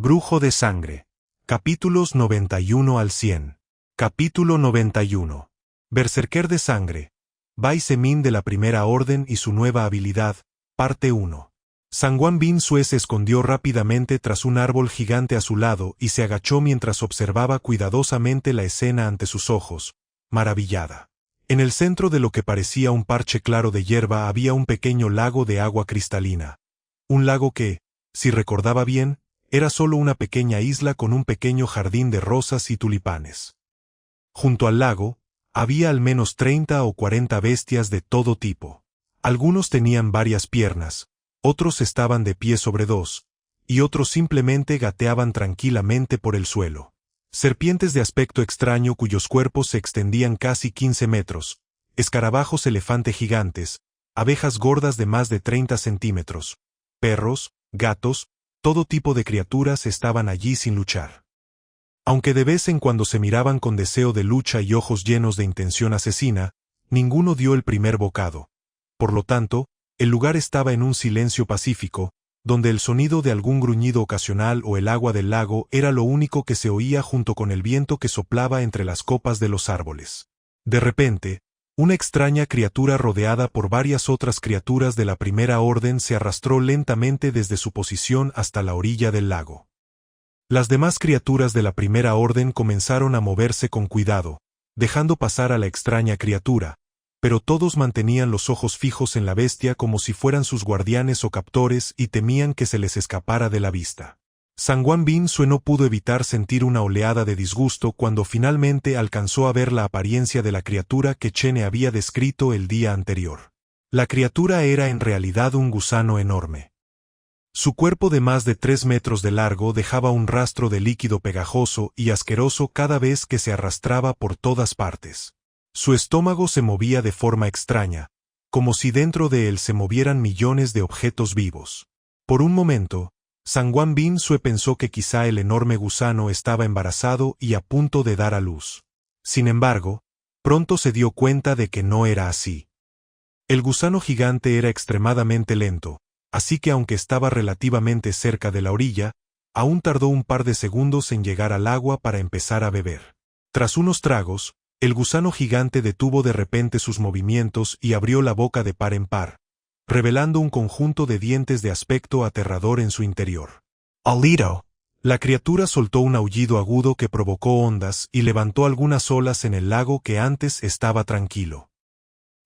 Brujo de sangre. Capítulos 91 al 100. Capítulo 91. Berserker de sangre. Bai Semin de la Primera Orden y su nueva habilidad. Parte 1. Sangwan Bin Sue se escondió rápidamente tras un árbol gigante a su lado y se agachó mientras observaba cuidadosamente la escena ante sus ojos, maravillada. En el centro de lo que parecía un parche claro de hierba había un pequeño lago de agua cristalina. Un lago que, si recordaba bien, era solo una pequeña isla con un pequeño jardín de rosas y tulipanes. Junto al lago, había al menos 30 o 40 bestias de todo tipo. Algunos tenían varias piernas, otros estaban de pie sobre dos, y otros simplemente gateaban tranquilamente por el suelo. Serpientes de aspecto extraño cuyos cuerpos se extendían casi 15 metros, escarabajos elefante gigantes, abejas gordas de más de 30 centímetros, perros, gatos, todo tipo de criaturas estaban allí sin luchar. Aunque de vez en cuando se miraban con deseo de lucha y ojos llenos de intención asesina, ninguno dio el primer bocado. Por lo tanto, el lugar estaba en un silencio pacífico, donde el sonido de algún gruñido ocasional o el agua del lago era lo único que se oía junto con el viento que soplaba entre las copas de los árboles. De repente, una extraña criatura rodeada por varias otras criaturas de la Primera Orden se arrastró lentamente desde su posición hasta la orilla del lago. Las demás criaturas de la Primera Orden comenzaron a moverse con cuidado, dejando pasar a la extraña criatura, pero todos mantenían los ojos fijos en la bestia como si fueran sus guardianes o captores y temían que se les escapara de la vista. Sangwan Bin Sue no pudo evitar sentir una oleada de disgusto cuando finalmente alcanzó a ver la apariencia de la criatura que Chene había descrito el día anterior. La criatura era en realidad un gusano enorme. Su cuerpo de más de 3 metros de largo dejaba un rastro de líquido pegajoso y asqueroso cada vez que se arrastraba por todas partes. Su estómago se movía de forma extraña, como si dentro de él se movieran millones de objetos vivos. Por un momento, Sangwan Bin Sue pensó que quizá el enorme gusano estaba embarazado y a punto de dar a luz. Sin embargo, pronto se dio cuenta de que no era así. El gusano gigante era extremadamente lento, así que aunque estaba relativamente cerca de la orilla, aún tardó un par de segundos en llegar al agua para empezar a beber. Tras unos tragos, el gusano gigante detuvo de repente sus movimientos y abrió la boca de par en par, revelando un conjunto de dientes de aspecto aterrador en su interior. ¡Alito! La criatura soltó un aullido agudo que provocó ondas y levantó algunas olas en el lago que antes estaba tranquilo.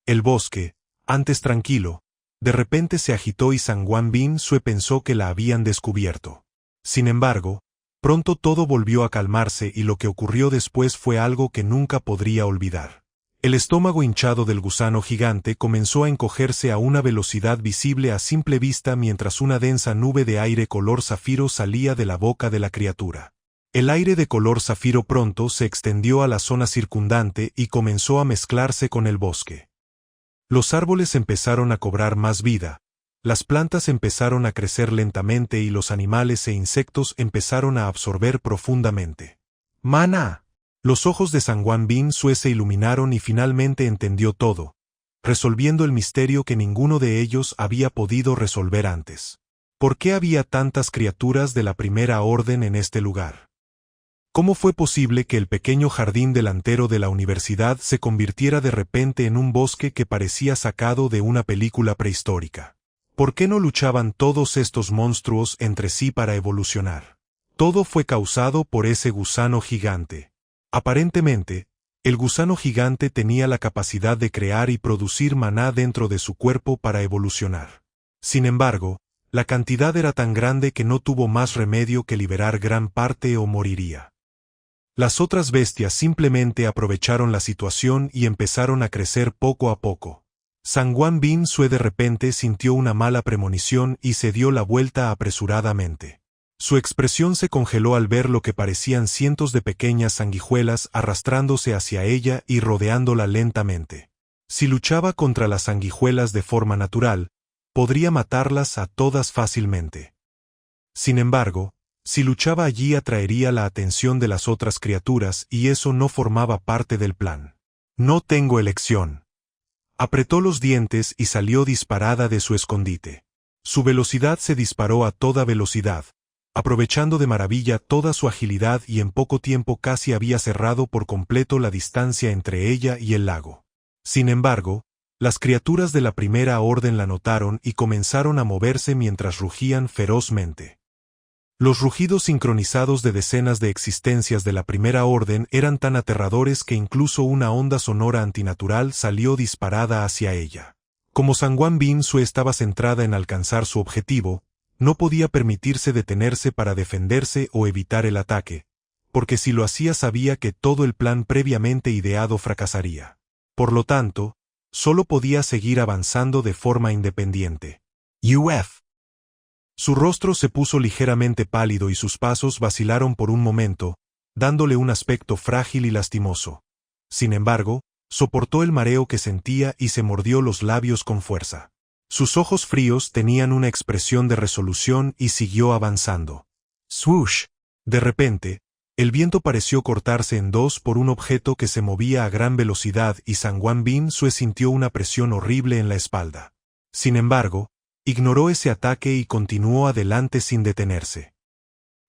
El bosque, antes tranquilo, de repente se agitó y Sangwan Bin Sue pensó que la habían descubierto. Sin embargo, pronto todo volvió a calmarse y lo que ocurrió después fue algo que nunca podría olvidar. El estómago hinchado del gusano gigante comenzó a encogerse a una velocidad visible a simple vista mientras una densa nube de aire color zafiro salía de la boca de la criatura. El aire de color zafiro pronto se extendió a la zona circundante y comenzó a mezclarse con el bosque. Los árboles empezaron a cobrar más vida, las plantas empezaron a crecer lentamente y los animales e insectos empezaron a absorber profundamente. ¡Mana! Los ojos de Sangwan Bin Sue se iluminaron y finalmente entendió todo, resolviendo el misterio que ninguno de ellos había podido resolver antes. ¿Por qué había tantas criaturas de la Primera Orden en este lugar? ¿Cómo fue posible que el pequeño jardín delantero de la universidad se convirtiera de repente en un bosque que parecía sacado de una película prehistórica? ¿Por qué no luchaban todos estos monstruos entre sí para evolucionar? Todo fue causado por ese gusano gigante. Aparentemente, el gusano gigante tenía la capacidad de crear y producir maná dentro de su cuerpo para evolucionar. Sin embargo, la cantidad era tan grande que no tuvo más remedio que liberar gran parte o moriría. Las otras bestias simplemente aprovecharon la situación y empezaron a crecer poco a poco. Sangwan Bin Sue de repente sintió una mala premonición y se dio la vuelta apresuradamente. Su expresión se congeló al ver lo que parecían cientos de pequeñas sanguijuelas arrastrándose hacia ella y rodeándola lentamente. Si luchaba contra las sanguijuelas de forma natural, podría matarlas a todas fácilmente. Sin embargo, si luchaba allí atraería la atención de las otras criaturas y eso no formaba parte del plan. No tengo elección. Apretó los dientes y salió disparada de su escondite. Su velocidad se disparó a toda velocidad, aprovechando de maravilla toda su agilidad y en poco tiempo casi había cerrado por completo la distancia entre ella y el lago. Sin embargo, las criaturas de la Primera Orden la notaron y comenzaron a moverse mientras rugían ferozmente. Los rugidos sincronizados de decenas de existencias de la Primera Orden eran tan aterradores que incluso una onda sonora antinatural salió disparada hacia ella. Como Sangwan Bin-Sue estaba centrada en alcanzar su objetivo, no podía permitirse detenerse para defenderse o evitar el ataque, porque si lo hacía sabía que todo el plan previamente ideado fracasaría. Por lo tanto, solo podía seguir avanzando de forma independiente. Uf. Su rostro se puso ligeramente pálido y sus pasos vacilaron por un momento, dándole un aspecto frágil y lastimoso. Sin embargo, soportó el mareo que sentía y se mordió los labios con fuerza. Sus ojos fríos tenían una expresión de resolución y siguió avanzando. Swoosh. De repente, el viento pareció cortarse en dos por un objeto que se movía a gran velocidad y Sangwan Bin-Sue sintió una presión horrible en la espalda. Sin embargo, ignoró ese ataque y continuó adelante sin detenerse.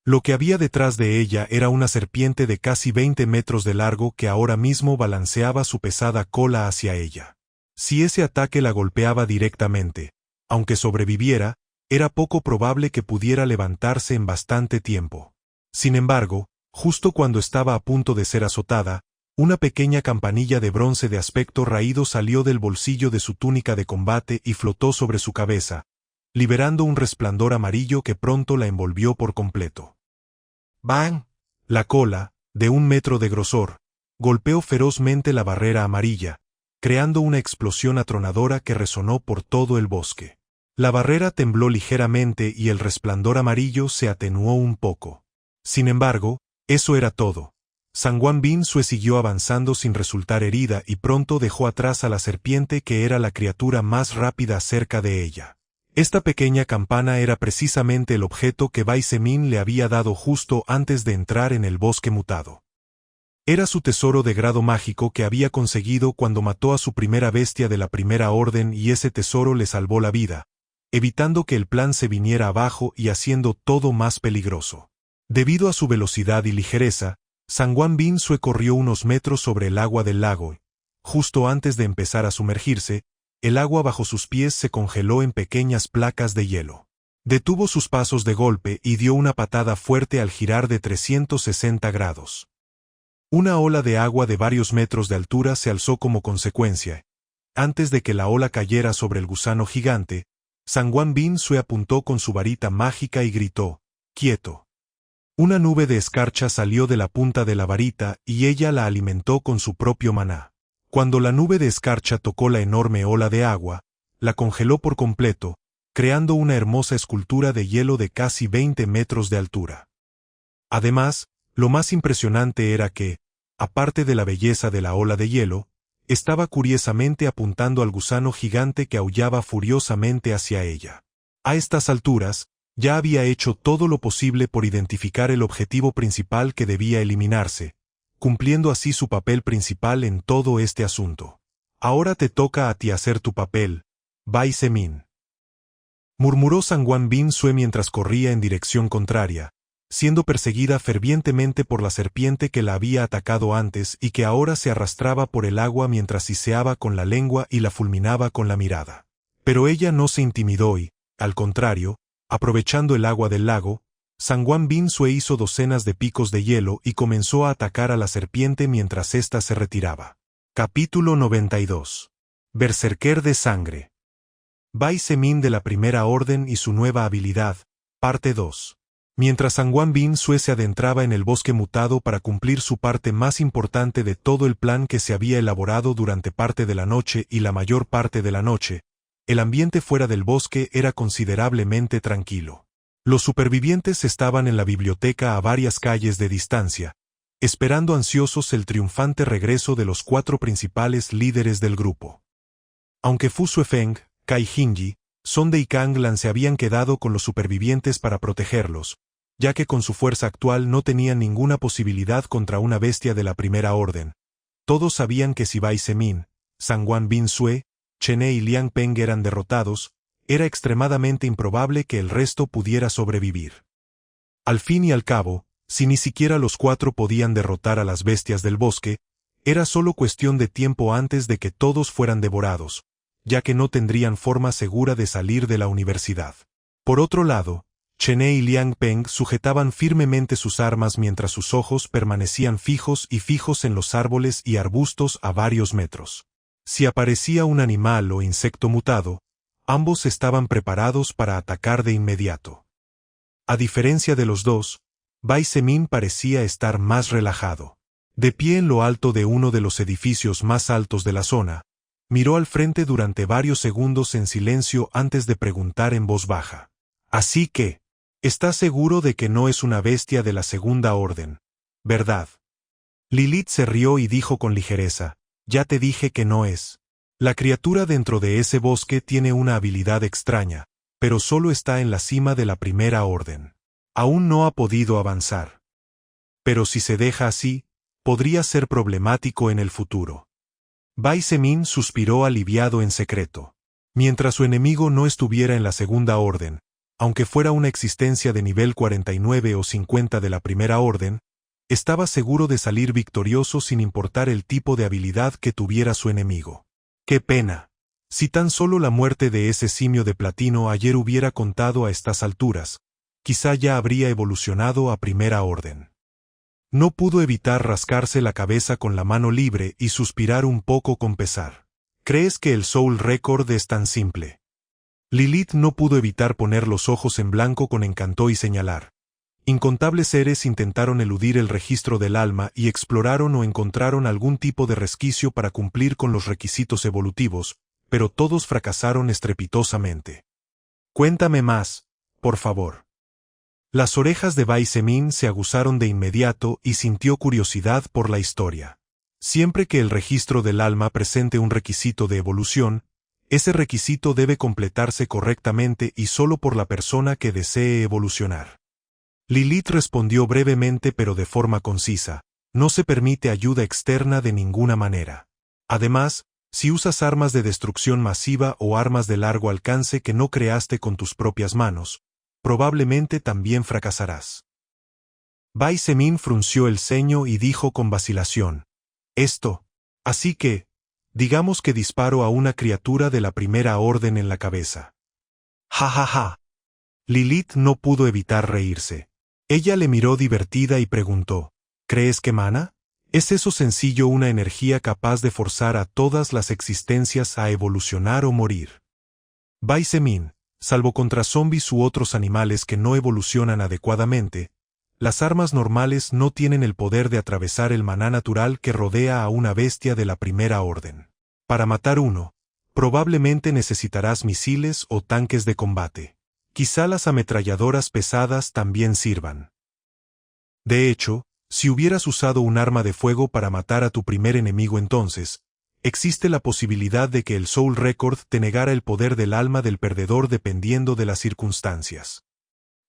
Lo que había detrás de ella era una serpiente de casi 20 metros de largo que ahora mismo balanceaba su pesada cola hacia ella. Si ese ataque la golpeaba directamente, aunque sobreviviera, era poco probable que pudiera levantarse en bastante tiempo. Sin embargo, justo cuando estaba a punto de ser azotada, una pequeña campanilla de bronce de aspecto raído salió del bolsillo de su túnica de combate y flotó sobre su cabeza, liberando un resplandor amarillo que pronto la envolvió por completo. ¡Bang! La cola, de 1 metro de grosor, golpeó ferozmente la barrera amarilla, creando una explosión atronadora que resonó por todo el bosque. La barrera tembló ligeramente y el resplandor amarillo se atenuó un poco. Sin embargo, eso era todo. Sangwan Bin-Sue siguió avanzando sin resultar herida y pronto dejó atrás a la serpiente que era la criatura más rápida cerca de ella. Esta pequeña campana era precisamente el objeto que Bai Zemin le había dado justo antes de entrar en el bosque mutado. Era su tesoro de grado mágico que había conseguido cuando mató a su primera bestia de la Primera Orden y ese tesoro le salvó la vida, evitando que el plan se viniera abajo y haciendo todo más peligroso. Debido a su velocidad y ligereza, Sangwan Bin-Sue corrió unos metros sobre el agua del lago. Justo antes de empezar a sumergirse, el agua bajo sus pies se congeló en pequeñas placas de hielo. Detuvo sus pasos de golpe y dio una patada fuerte al girar de 360 grados. Una ola de agua de varios metros de altura se alzó como consecuencia. Antes de que la ola cayera sobre el gusano gigante, Sangwan Bin-Sue apuntó con su varita mágica y gritó, «¡Quieto!». Una nube de escarcha salió de la punta de la varita y ella la alimentó con su propio maná. Cuando la nube de escarcha tocó la enorme ola de agua, la congeló por completo, creando una hermosa escultura de hielo de casi 20 metros de altura. Además, lo más impresionante era que, aparte de la belleza de la ola de hielo, estaba curiosamente apuntando al gusano gigante que aullaba furiosamente hacia ella. A estas alturas, ya había hecho todo lo posible por identificar el objetivo principal que debía eliminarse, cumpliendo así su papel principal en todo este asunto. Ahora te toca a ti hacer tu papel, Bai Zemin. Murmuró Sangwan Bin-Sue mientras corría en dirección contraria, siendo perseguida fervientemente por la serpiente que la había atacado antes y que ahora se arrastraba por el agua mientras siseaba con la lengua y la fulminaba con la mirada. Pero ella no se intimidó y, al contrario, aprovechando el agua del lago, Sangwan Bin-Sue hizo docenas de picos de hielo y comenzó a atacar a la serpiente mientras ésta se retiraba. Capítulo 92. Berserker de sangre. Bai Zemin de la Primera Orden y su nueva habilidad, parte 2. Mientras Sangwan Bin-Sue se adentraba en el bosque mutado para cumplir su parte más importante de todo el plan que se había elaborado durante parte de la noche y la mayor parte de la noche, el ambiente fuera del bosque era considerablemente tranquilo. Los supervivientes estaban en la biblioteca a varias calles de distancia, esperando ansiosos el triunfante regreso de los 4 principales líderes del grupo. Aunque Fu Suefeng, Kai Jinji, Sonde y Kanglan se habían quedado con los supervivientes para protegerlos, ya que con su fuerza actual no tenían ninguna posibilidad contra una bestia de la Primera Orden. Todos sabían que si Bai Zemin, Sangwan Bin-Sue, Chene y Liang Peng eran derrotados, era extremadamente improbable que el resto pudiera sobrevivir. Al fin y al cabo, si ni siquiera los cuatro podían derrotar a las bestias del bosque, era solo cuestión de tiempo antes de que todos fueran devorados, ya que no tendrían forma segura de salir de la universidad. Por otro lado, Chene y Liang Peng sujetaban firmemente sus armas mientras sus ojos permanecían fijos en los árboles y arbustos a varios metros. Si aparecía un animal o insecto mutado, ambos estaban preparados para atacar de inmediato. A diferencia de los dos, Bai Zemin parecía estar más relajado. De pie en lo alto de uno de los edificios más altos de la zona, miró al frente durante varios segundos en silencio antes de preguntar en voz baja. Así que, ¿estás seguro de que no es una bestia de la segunda orden, verdad? Lilith se rió y dijo con ligereza, ya te dije que no es. La criatura dentro de ese bosque tiene una habilidad extraña, pero solo está en la cima de la primera orden. Aún no ha podido avanzar. Pero si se deja así, podría ser problemático en el futuro. Bai Zemin suspiró aliviado en secreto. Mientras su enemigo no estuviera en la segunda orden, aunque fuera una existencia de nivel 49 o 50 de la primera orden, estaba seguro de salir victorioso sin importar el tipo de habilidad que tuviera su enemigo. ¡Qué pena! Si tan solo la muerte de ese simio de platino ayer hubiera contado a estas alturas, quizá ya habría evolucionado a primera orden. No pudo evitar rascarse la cabeza con la mano libre y suspirar un poco con pesar. ¿Crees que el Soul Record es tan simple? Lilith no pudo evitar poner los ojos en blanco con encanto y señalar. Incontables seres intentaron eludir el registro del alma y exploraron o encontraron algún tipo de resquicio para cumplir con los requisitos evolutivos, pero todos fracasaron estrepitosamente. Cuéntame más, por favor. Las orejas de Bai Zemin se aguzaron de inmediato y sintió curiosidad por la historia. Siempre que el registro del alma presente un requisito de evolución, ese requisito debe completarse correctamente y solo por la persona que desee evolucionar. Lilith respondió brevemente pero de forma concisa, no se permite ayuda externa de ninguna manera. Además, si usas armas de destrucción masiva o armas de largo alcance que no creaste con tus propias manos, probablemente también fracasarás. Bai Zemin frunció el ceño y dijo con vacilación, así que, digamos que disparo a una criatura de la primera orden en la cabeza. Ja ja ja. Lilith no pudo evitar reírse. Ella le miró divertida y preguntó, ¿crees que mana? ¿Es eso sencillo una energía capaz de forzar a todas las existencias a evolucionar o morir? Bai Zemin, salvo contra zombies u otros animales que no evolucionan adecuadamente, las armas normales no tienen el poder de atravesar el maná natural que rodea a una bestia de la primera orden. Para matar uno, probablemente necesitarás misiles o tanques de combate. Quizá las ametralladoras pesadas también sirvan. De hecho, si hubieras usado un arma de fuego para matar a tu primer enemigo entonces, existe la posibilidad de que el Soul Record te negara el poder del alma del perdedor dependiendo de las circunstancias.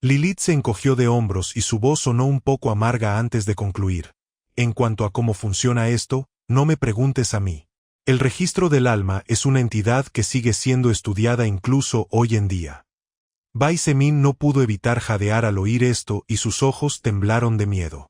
Lilith se encogió de hombros y su voz sonó un poco amarga antes de concluir. En cuanto a cómo funciona esto, no me preguntes a mí. El registro del alma es una entidad que sigue siendo estudiada incluso hoy en día. Bai Zemin no pudo evitar jadear al oír esto y sus ojos temblaron de miedo.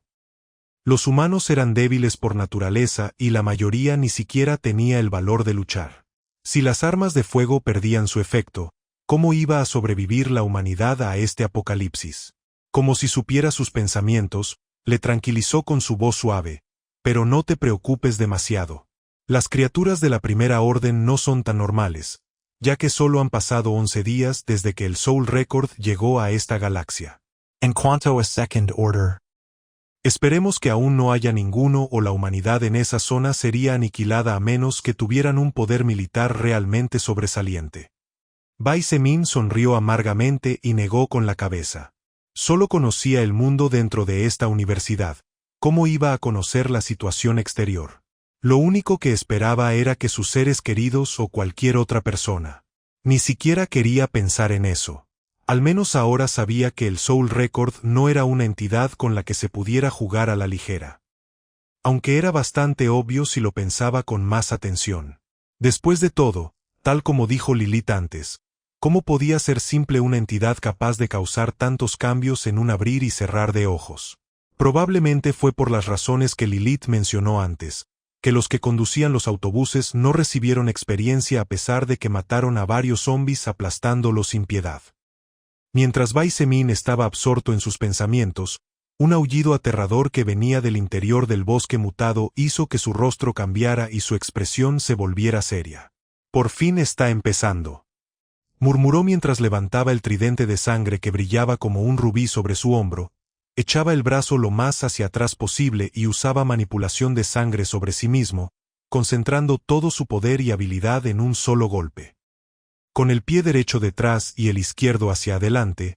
Los humanos eran débiles por naturaleza y la mayoría ni siquiera tenía el valor de luchar. Si las armas de fuego perdían su efecto, ¿cómo iba a sobrevivir la humanidad a este apocalipsis? Como si supiera sus pensamientos, le tranquilizó con su voz suave, pero no te preocupes demasiado. Las criaturas de la primera orden no son tan normales, ya que solo han pasado 11 días desde que el Soul Record llegó a esta galaxia. En cuanto a Second Order, esperemos que aún no haya ninguno o la humanidad en esa zona sería aniquilada a menos que tuvieran un poder militar realmente sobresaliente. Bai Zemin sonrió amargamente y negó con la cabeza. Solo conocía el mundo dentro de esta universidad. ¿Cómo iba a conocer la situación exterior? Lo único que esperaba era que sus seres queridos o cualquier otra persona. Ni siquiera quería pensar en eso. Al menos ahora sabía que el Soul Record no era una entidad con la que se pudiera jugar a la ligera. Aunque era bastante obvio si lo pensaba con más atención. Después de todo, tal como dijo Lilith antes, ¿Cómo podía ser simple una entidad capaz de causar tantos cambios en un abrir y cerrar de ojos? Probablemente fue por las razones que Lilith mencionó antes, que los que conducían los autobuses no recibieron experiencia a pesar de que mataron a varios zombies aplastándolos sin piedad. Mientras Bai Semin estaba absorto en sus pensamientos, un aullido aterrador que venía del interior del bosque mutado hizo que su rostro cambiara y su expresión se volviera seria. «Por fin está empezando», murmuró mientras levantaba el tridente de sangre que brillaba como un rubí sobre su hombro, echaba el brazo lo más hacia atrás posible y usaba manipulación de sangre sobre sí mismo, concentrando todo su poder y habilidad en un solo golpe. Con el pie derecho detrás y el izquierdo hacia adelante,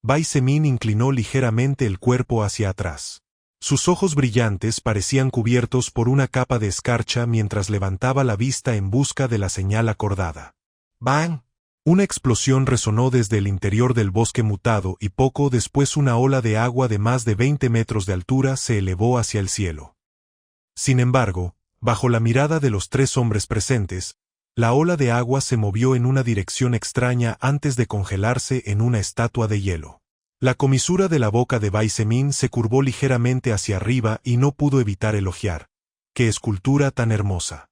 Bai Semin inclinó ligeramente el cuerpo hacia atrás. Sus ojos brillantes parecían cubiertos por una capa de escarcha mientras levantaba la vista en busca de la señal acordada. ¡Bang! Una explosión resonó desde el interior del bosque mutado y poco después una ola de agua de más de 20 metros de altura se elevó hacia el cielo. Sin embargo, bajo la mirada de los 3 hombres presentes, la ola de agua se movió en una dirección extraña antes de congelarse en una estatua de hielo. La comisura de la boca de Bai Semin se curvó ligeramente hacia arriba y no pudo evitar elogiar. ¡Qué escultura tan hermosa!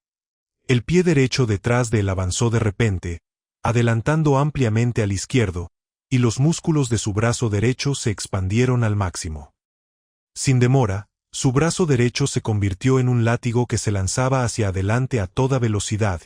El pie derecho detrás de él avanzó de repente, adelantando ampliamente al izquierdo, y los músculos de su brazo derecho se expandieron al máximo. Sin demora, su brazo derecho se convirtió en un látigo que se lanzaba hacia adelante a toda velocidad,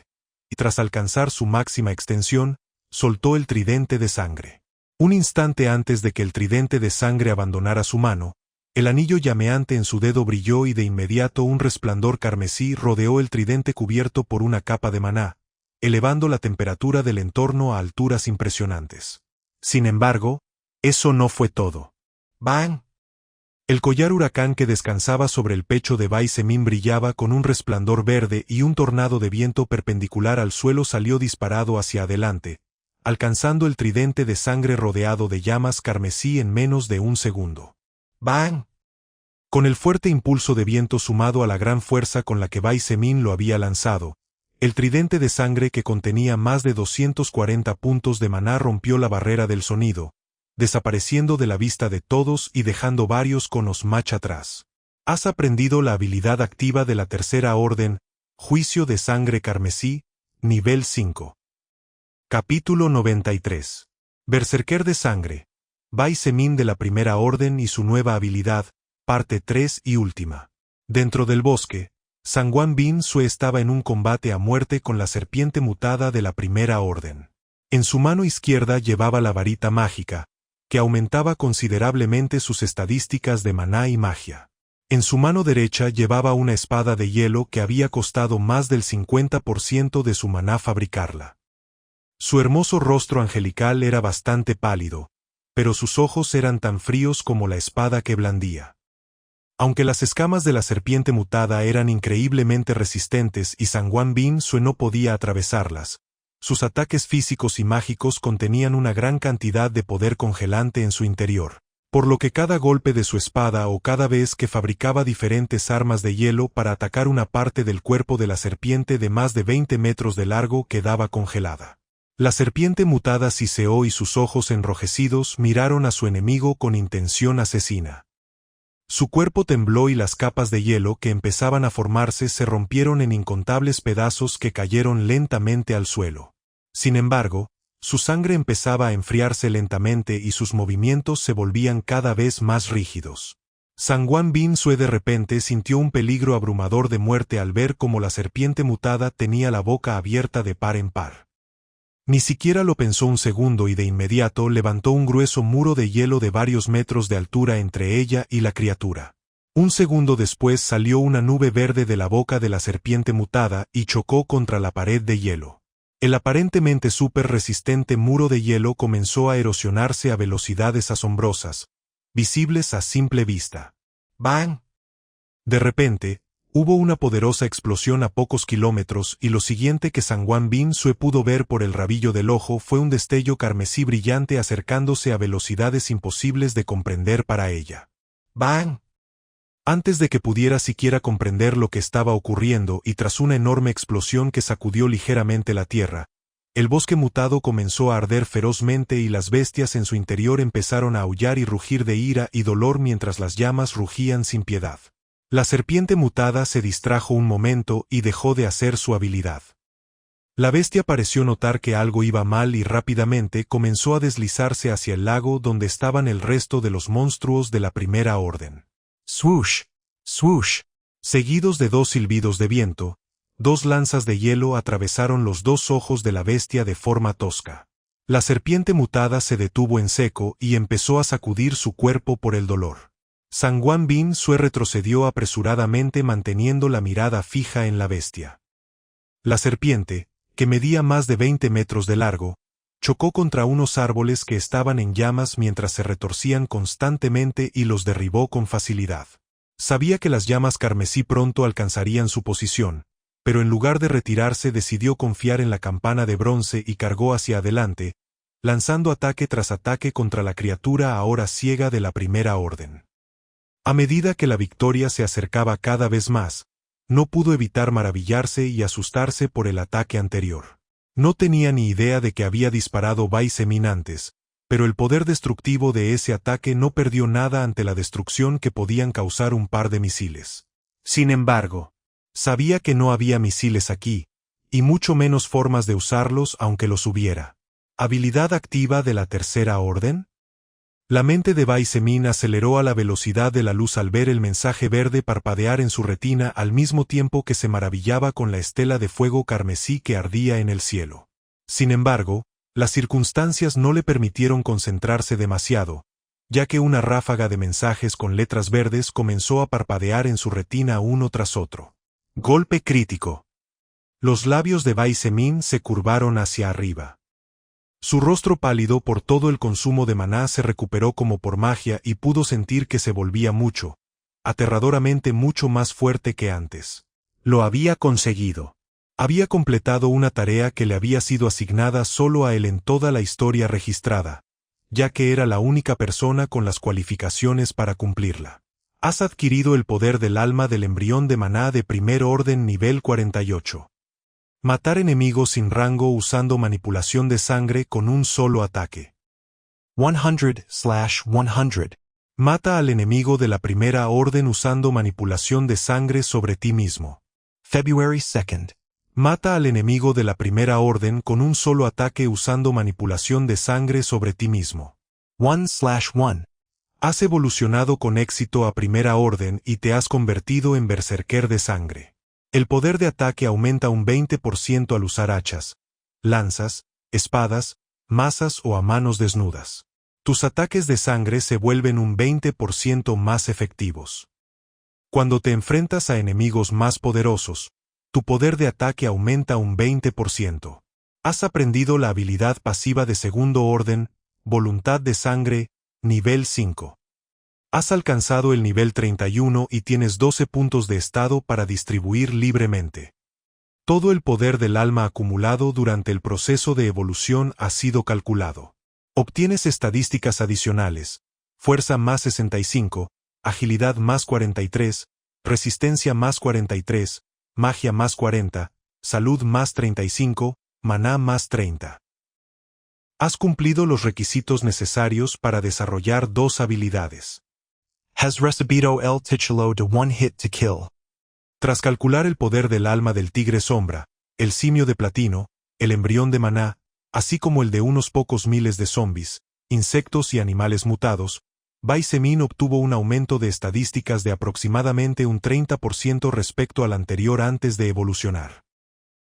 y tras alcanzar su máxima extensión, soltó el tridente de sangre. Un instante antes de que el tridente de sangre abandonara su mano, el anillo llameante en su dedo brilló y de inmediato un resplandor carmesí rodeó el tridente cubierto por una capa de maná, elevando la temperatura del entorno a alturas impresionantes. Sin embargo, eso no fue todo. ¡Bang! El collar huracán que descansaba sobre el pecho de Bai Semin brillaba con un resplandor verde y un tornado de viento perpendicular al suelo salió disparado hacia adelante, alcanzando el tridente de sangre rodeado de llamas carmesí en menos de un segundo. ¡Bang! Con el fuerte impulso de viento sumado a la gran fuerza con la que Bai Semin lo había lanzado, el tridente de sangre que contenía más de 240 puntos de maná rompió la barrera del sonido, desapareciendo de la vista de todos y dejando varios conos match atrás. Has aprendido la habilidad activa de la tercera orden, Juicio de Sangre Carmesí, nivel 5. Capítulo 93. Berserker de Sangre. Bai Semin de la primera orden y su nueva habilidad, parte 3 y última. Dentro del bosque, Sangwan Bin Sue estaba en un combate a muerte con la serpiente mutada de la primera orden. En su mano izquierda llevaba la varita mágica, que aumentaba considerablemente sus estadísticas de maná y magia. En su mano derecha llevaba una espada de hielo que había costado más del 50% de su maná fabricarla. Su hermoso rostro angelical era bastante pálido, pero sus ojos eran tan fríos como la espada que blandía. Aunque las escamas de la serpiente mutada eran increíblemente resistentes y Sangwan Bin Sue no podía atravesarlas, sus ataques físicos y mágicos contenían una gran cantidad de poder congelante en su interior, por lo que cada golpe de su espada o cada vez que fabricaba diferentes armas de hielo para atacar una parte del cuerpo de la serpiente de más de 20 metros de largo quedaba congelada. La serpiente mutada siseó y sus ojos enrojecidos miraron a su enemigo con intención asesina. Su cuerpo tembló y las capas de hielo que empezaban a formarse se rompieron en incontables pedazos que cayeron lentamente al suelo. Sin embargo, su sangre empezaba a enfriarse lentamente y sus movimientos se volvían cada vez más rígidos. Sangwan Bin Sue de repente sintió un peligro abrumador de muerte al ver cómo la serpiente mutada tenía la boca abierta de par en par. Ni siquiera lo pensó un segundo y de inmediato levantó un grueso muro de hielo de varios metros de altura entre ella y la criatura. Un segundo después salió una nube verde de la boca de la serpiente mutada y chocó contra la pared de hielo. El aparentemente súper resistente muro de hielo comenzó a erosionarse a velocidades asombrosas, visibles a simple vista. ¡Bang! De repente, hubo una poderosa explosión a pocos kilómetros y lo siguiente que Sangwan Bin Sue pudo ver por el rabillo del ojo fue un destello carmesí brillante acercándose a velocidades imposibles de comprender para ella. ¡Bang! Antes de que pudiera siquiera comprender lo que estaba ocurriendo y tras una enorme explosión que sacudió ligeramente la tierra, El bosque mutado comenzó a arder ferozmente y las bestias en su interior empezaron a aullar y rugir de ira y dolor mientras las llamas rugían sin piedad. La serpiente mutada se distrajo un momento y dejó de hacer su habilidad. La bestia pareció notar que algo iba mal y rápidamente comenzó a deslizarse hacia el lago donde estaban el resto de los monstruos de la Primera Orden. Swoosh, swoosh. Seguidos de 2 silbidos de viento, 2 lanzas de hielo atravesaron los 2 ojos de la bestia de forma tosca. La serpiente mutada se detuvo en seco y empezó a sacudir su cuerpo por el dolor. Sangwan Bin Sue retrocedió apresuradamente manteniendo la mirada fija en la bestia. La serpiente, que medía más de 20 metros de largo, chocó contra unos árboles que estaban en llamas mientras se retorcían constantemente y los derribó con facilidad. Sabía que las llamas carmesí pronto alcanzarían su posición, pero en lugar de retirarse decidió confiar en la campana de bronce y cargó hacia adelante, lanzando ataque tras ataque contra la criatura ahora ciega de la Primera Orden. A medida que la victoria se acercaba cada vez más, no pudo evitar maravillarse y asustarse por el ataque anterior. No tenía ni idea de que había disparado Bai Semin antes, pero el poder destructivo de ese ataque no perdió nada ante la destrucción que podían causar un par de misiles. Sin embargo, sabía que no había misiles aquí, y mucho menos formas de usarlos aunque los hubiera. ¿Habilidad activa de la Tercera Orden? La mente de Bai Semin aceleró a la velocidad de la luz al ver el mensaje verde parpadear en su retina al mismo tiempo que se maravillaba con la estela de fuego carmesí que ardía en el cielo. Sin embargo, las circunstancias no le permitieron concentrarse demasiado, ya que una ráfaga de mensajes con letras verdes comenzó a parpadear en su retina uno tras otro. Golpe crítico. Los labios de Bai Semin se curvaron hacia arriba. Su rostro pálido por todo el consumo de maná se recuperó como por magia y pudo sentir que se volvía mucho, aterradoramente mucho más fuerte que antes. Lo había conseguido. Había completado una tarea que le había sido asignada solo a él en toda la historia registrada, ya que era la única persona con las cualificaciones para cumplirla. Has adquirido el poder del alma del embrión de maná de primer orden nivel 48. Matar enemigos sin rango usando manipulación de sangre con un solo ataque. 100/100. Mata al enemigo de la Primera Orden usando manipulación de sangre sobre ti mismo. February 2nd. Mata al enemigo de la Primera Orden con un solo ataque usando manipulación de sangre sobre ti mismo. 1/1. Has evolucionado con éxito a Primera Orden y te has convertido en berserker de sangre. El poder de ataque aumenta un 20% al usar hachas, lanzas, espadas, mazas o a manos desnudas. Tus ataques de sangre se vuelven un 20% más efectivos. Cuando te enfrentas a enemigos más poderosos, tu poder de ataque aumenta un 20%. Has aprendido la habilidad pasiva de segundo orden, voluntad de sangre, nivel 5. Has alcanzado el nivel 31 y tienes 12 puntos de estado para distribuir libremente. Todo el poder del alma acumulado durante el proceso de evolución ha sido calculado. Obtienes estadísticas adicionales: fuerza más 65, agilidad más 43, resistencia más 43, magia más 40, salud más 35, maná más 30. Has cumplido los requisitos necesarios para desarrollar 2 habilidades. Has recibido el título de One Hit to Kill. Tras calcular el poder del alma del tigre sombra, el simio de platino, el embrión de maná, así como el de unos pocos miles de zombies, insectos y animales mutados, Bai Semin obtuvo un aumento de estadísticas de aproximadamente un 30% respecto al anterior antes de evolucionar.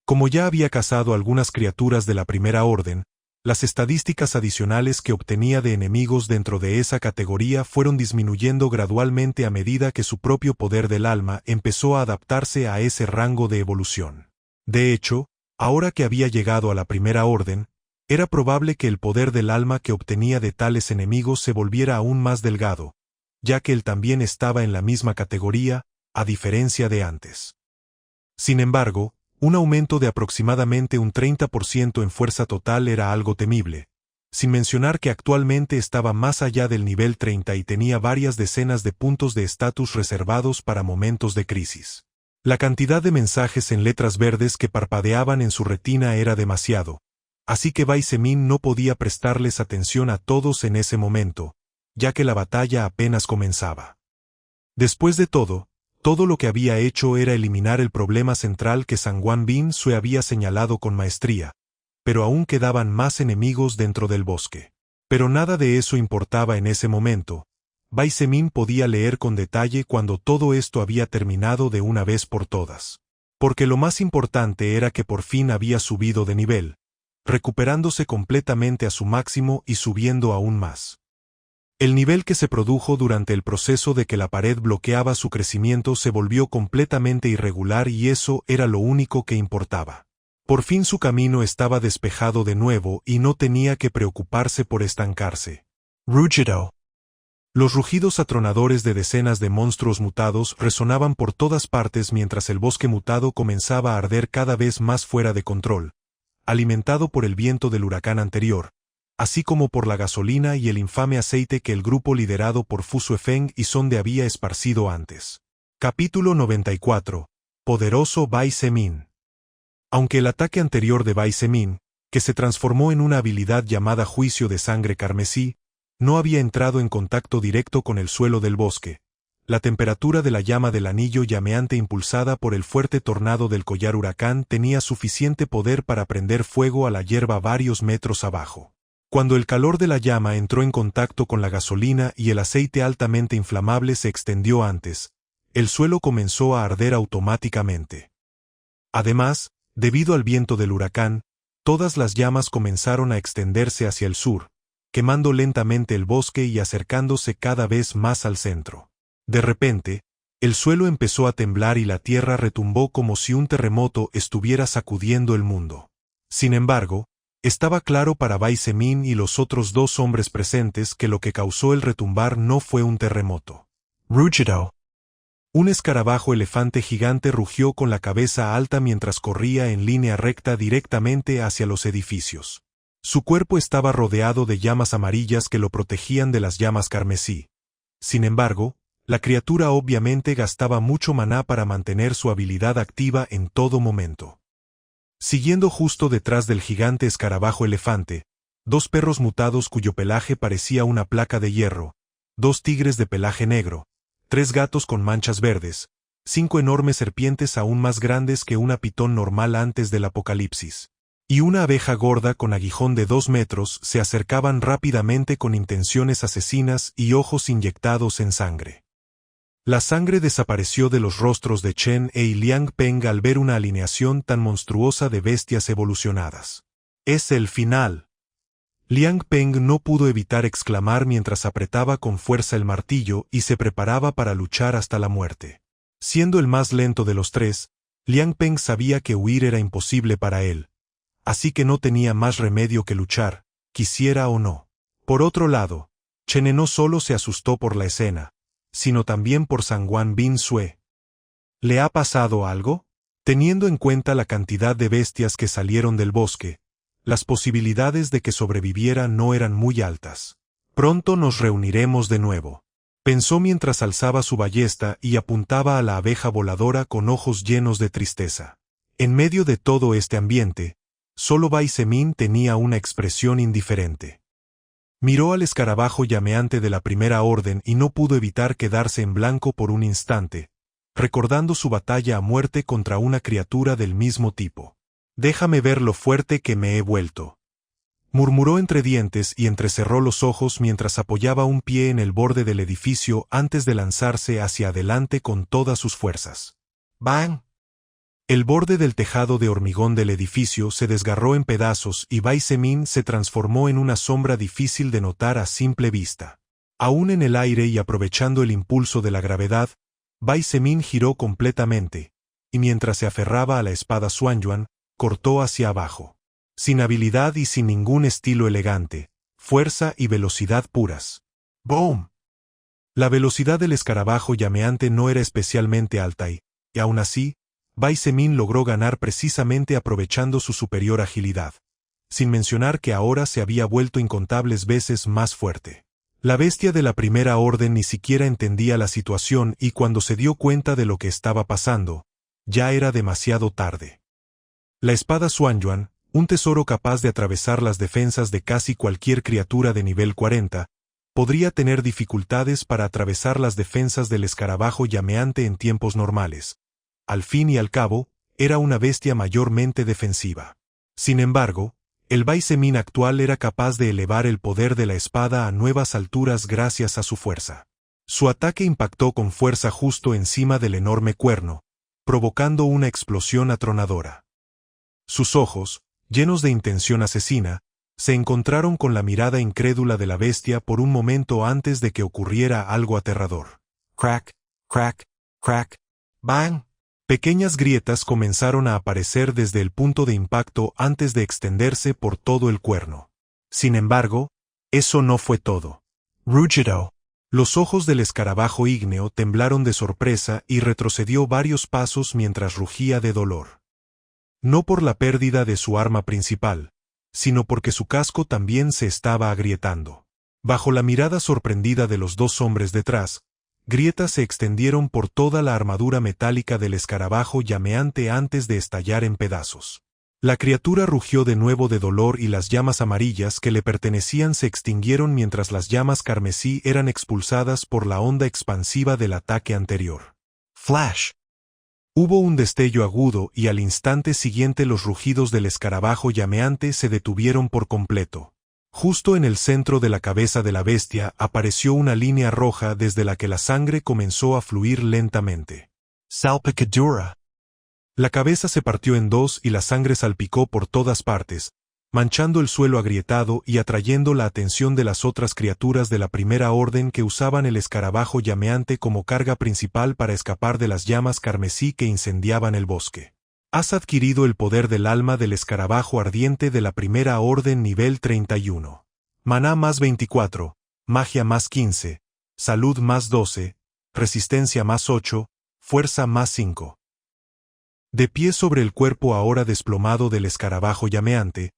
Como ya había cazado algunas criaturas de la Primera Orden, las estadísticas adicionales que obtenía de enemigos dentro de esa categoría fueron disminuyendo gradualmente a medida que su propio poder del alma empezó a adaptarse a ese rango de evolución. De hecho, ahora que había llegado a la Primera Orden, era probable que el poder del alma que obtenía de tales enemigos se volviera aún más delgado, ya que él también estaba en la misma categoría, a diferencia de antes. Sin embargo, un aumento de aproximadamente un 30% en fuerza total era algo temible, sin mencionar que actualmente estaba más allá del nivel 30 y tenía varias decenas de puntos de estatus reservados para momentos de crisis. La cantidad de mensajes en letras verdes que parpadeaban en su retina era demasiado, Así que Bai Zemin no podía prestarles atención a todos en ese momento, ya que la batalla apenas comenzaba. Después de todo lo que había hecho era eliminar el problema central que Sangwon Bin Sue había señalado con maestría, pero aún quedaban más enemigos dentro del bosque. Pero nada de eso importaba en ese momento. Bai Zemin podía leer con detalle cuando todo esto había terminado de una vez por todas. Porque lo más importante era que por fin había subido de nivel, recuperándose completamente a su máximo y subiendo aún más. El nivel que se produjo durante el proceso de que la pared bloqueaba su crecimiento se volvió completamente irregular y eso era lo único que importaba. Por fin su camino estaba despejado de nuevo y no tenía que preocuparse por estancarse. Rugido. Los rugidos atronadores de decenas de monstruos mutados resonaban por todas partes mientras el bosque mutado comenzaba a arder cada vez más fuera de control, alimentado por el viento del huracán anterior, así como por la gasolina y el infame aceite que el grupo liderado por Fu Suefeng y Sonde había esparcido antes. Capítulo 94. Poderoso Bai Zemin. Aunque el ataque anterior de Bai Zemin, que se transformó en una habilidad llamada Juicio de Sangre Carmesí, no había entrado en contacto directo con el suelo del bosque, la temperatura de la llama del anillo llameante impulsada por el fuerte tornado del collar huracán tenía suficiente poder para prender fuego a la hierba varios metros abajo. Cuando el calor de la llama entró en contacto con la gasolina y el aceite altamente inflamable se extendió antes, el suelo comenzó a arder automáticamente. Además, debido al viento del huracán, todas las llamas comenzaron a extenderse hacia el sur, quemando lentamente el bosque y acercándose cada vez más al centro. De repente, el suelo empezó a temblar y la tierra retumbó como si un terremoto estuviera sacudiendo el mundo. Sin embargo, estaba claro para Bai Zemin y los otros dos hombres presentes que lo que causó el retumbar no fue un terremoto. Rugido. Un escarabajo elefante gigante rugió con la cabeza alta mientras corría en línea recta directamente hacia los edificios. Su cuerpo estaba rodeado de llamas amarillas que lo protegían de las llamas carmesí. Sin embargo, la criatura obviamente gastaba mucho maná para mantener su habilidad activa en todo momento. Siguiendo justo detrás del gigante escarabajo elefante, dos perros mutados cuyo pelaje parecía una placa de hierro, dos tigres de pelaje negro, tres gatos con manchas verdes, 5 enormes serpientes aún más grandes que una pitón normal antes del apocalipsis, y una abeja gorda con aguijón de 2 metros se acercaban rápidamente con intenciones asesinas y ojos inyectados en sangre. La sangre desapareció de los rostros de Chen y Liang Peng al ver una alineación tan monstruosa de bestias evolucionadas. «Es el final». Liang Peng no pudo evitar exclamar mientras apretaba con fuerza el martillo y se preparaba para luchar hasta la muerte. Siendo el más lento de los tres, Liang Peng sabía que huir era imposible para él, así que no tenía más remedio que luchar, quisiera o no. Por otro lado, Chen no solo se asustó por la escena, sino también por Sangwon Bin Sue. ¿Le ha pasado algo? Teniendo en cuenta la cantidad de bestias que salieron del bosque, las posibilidades de que sobreviviera no eran muy altas. Pronto nos reuniremos de nuevo, pensó mientras alzaba su ballesta y apuntaba a la abeja voladora con ojos llenos de tristeza. En medio de todo este ambiente, solo Bai Zemin tenía una expresión indiferente. Miró al escarabajo llameante de la Primera Orden y no pudo evitar quedarse en blanco por un instante, recordando su batalla a muerte contra una criatura del mismo tipo. «Déjame ver lo fuerte que me he vuelto», murmuró entre dientes y entrecerró los ojos mientras apoyaba un pie en el borde del edificio antes de lanzarse hacia adelante con todas sus fuerzas. ¡Bang! El borde del tejado de hormigón del edificio se desgarró en pedazos y Bai Zemin se transformó en una sombra difícil de notar a simple vista. Aún en el aire y aprovechando el impulso de la gravedad, Bai Zemin giró completamente, y mientras se aferraba a la espada Xuanyuan, cortó hacia abajo. Sin habilidad y sin ningún estilo elegante, fuerza y velocidad puras. ¡Boom! La velocidad del escarabajo llameante no era especialmente alta y aún así, Bai Zemin logró ganar precisamente aprovechando su superior agilidad, sin mencionar que ahora se había vuelto incontables veces más fuerte. La bestia de la Primera Orden ni siquiera entendía la situación y cuando se dio cuenta de lo que estaba pasando, ya era demasiado tarde. La espada Xuanyuan, un tesoro capaz de atravesar las defensas de casi cualquier criatura de nivel 40, podría tener dificultades para atravesar las defensas del escarabajo llameante en tiempos normales. Al fin y al cabo, era una bestia mayormente defensiva. Sin embargo, el Baisemin actual era capaz de elevar el poder de la espada a nuevas alturas gracias a su fuerza. Su ataque impactó con fuerza justo encima del enorme cuerno, provocando una explosión atronadora. Sus ojos, llenos de intención asesina, se encontraron con la mirada incrédula de la bestia por un momento antes de que ocurriera algo aterrador. Crack, crack, crack, bang. Pequeñas grietas comenzaron a aparecer desde el punto de impacto antes de extenderse por todo el cuerno. Sin embargo, eso no fue todo. Rugido. Los ojos del escarabajo ígneo temblaron de sorpresa y retrocedió varios pasos mientras rugía de dolor. No por la pérdida de su arma principal, sino porque su casco también se estaba agrietando. Bajo la mirada sorprendida de los dos hombres detrás, grietas se extendieron por toda la armadura metálica del escarabajo llameante antes de estallar en pedazos. La criatura rugió de nuevo de dolor y las llamas amarillas que le pertenecían se extinguieron mientras las llamas carmesí eran expulsadas por la onda expansiva del ataque anterior. Flash. Hubo un destello agudo y al instante siguiente los rugidos del escarabajo llameante se detuvieron por completo. Justo en el centro de la cabeza de la bestia apareció una línea roja desde la que la sangre comenzó a fluir lentamente. Salpicadura. La cabeza se partió en dos y la sangre salpicó por todas partes, manchando el suelo agrietado y atrayendo la atención de las otras criaturas de la Primera Orden que usaban el escarabajo llameante como carga principal para escapar de las llamas carmesí que incendiaban el bosque. Has adquirido el poder del alma del escarabajo ardiente de la Primera Orden nivel 31. Maná más 24, magia más 15, salud más 12, resistencia más 8, fuerza más 5. De pie sobre el cuerpo ahora desplomado del escarabajo llameante,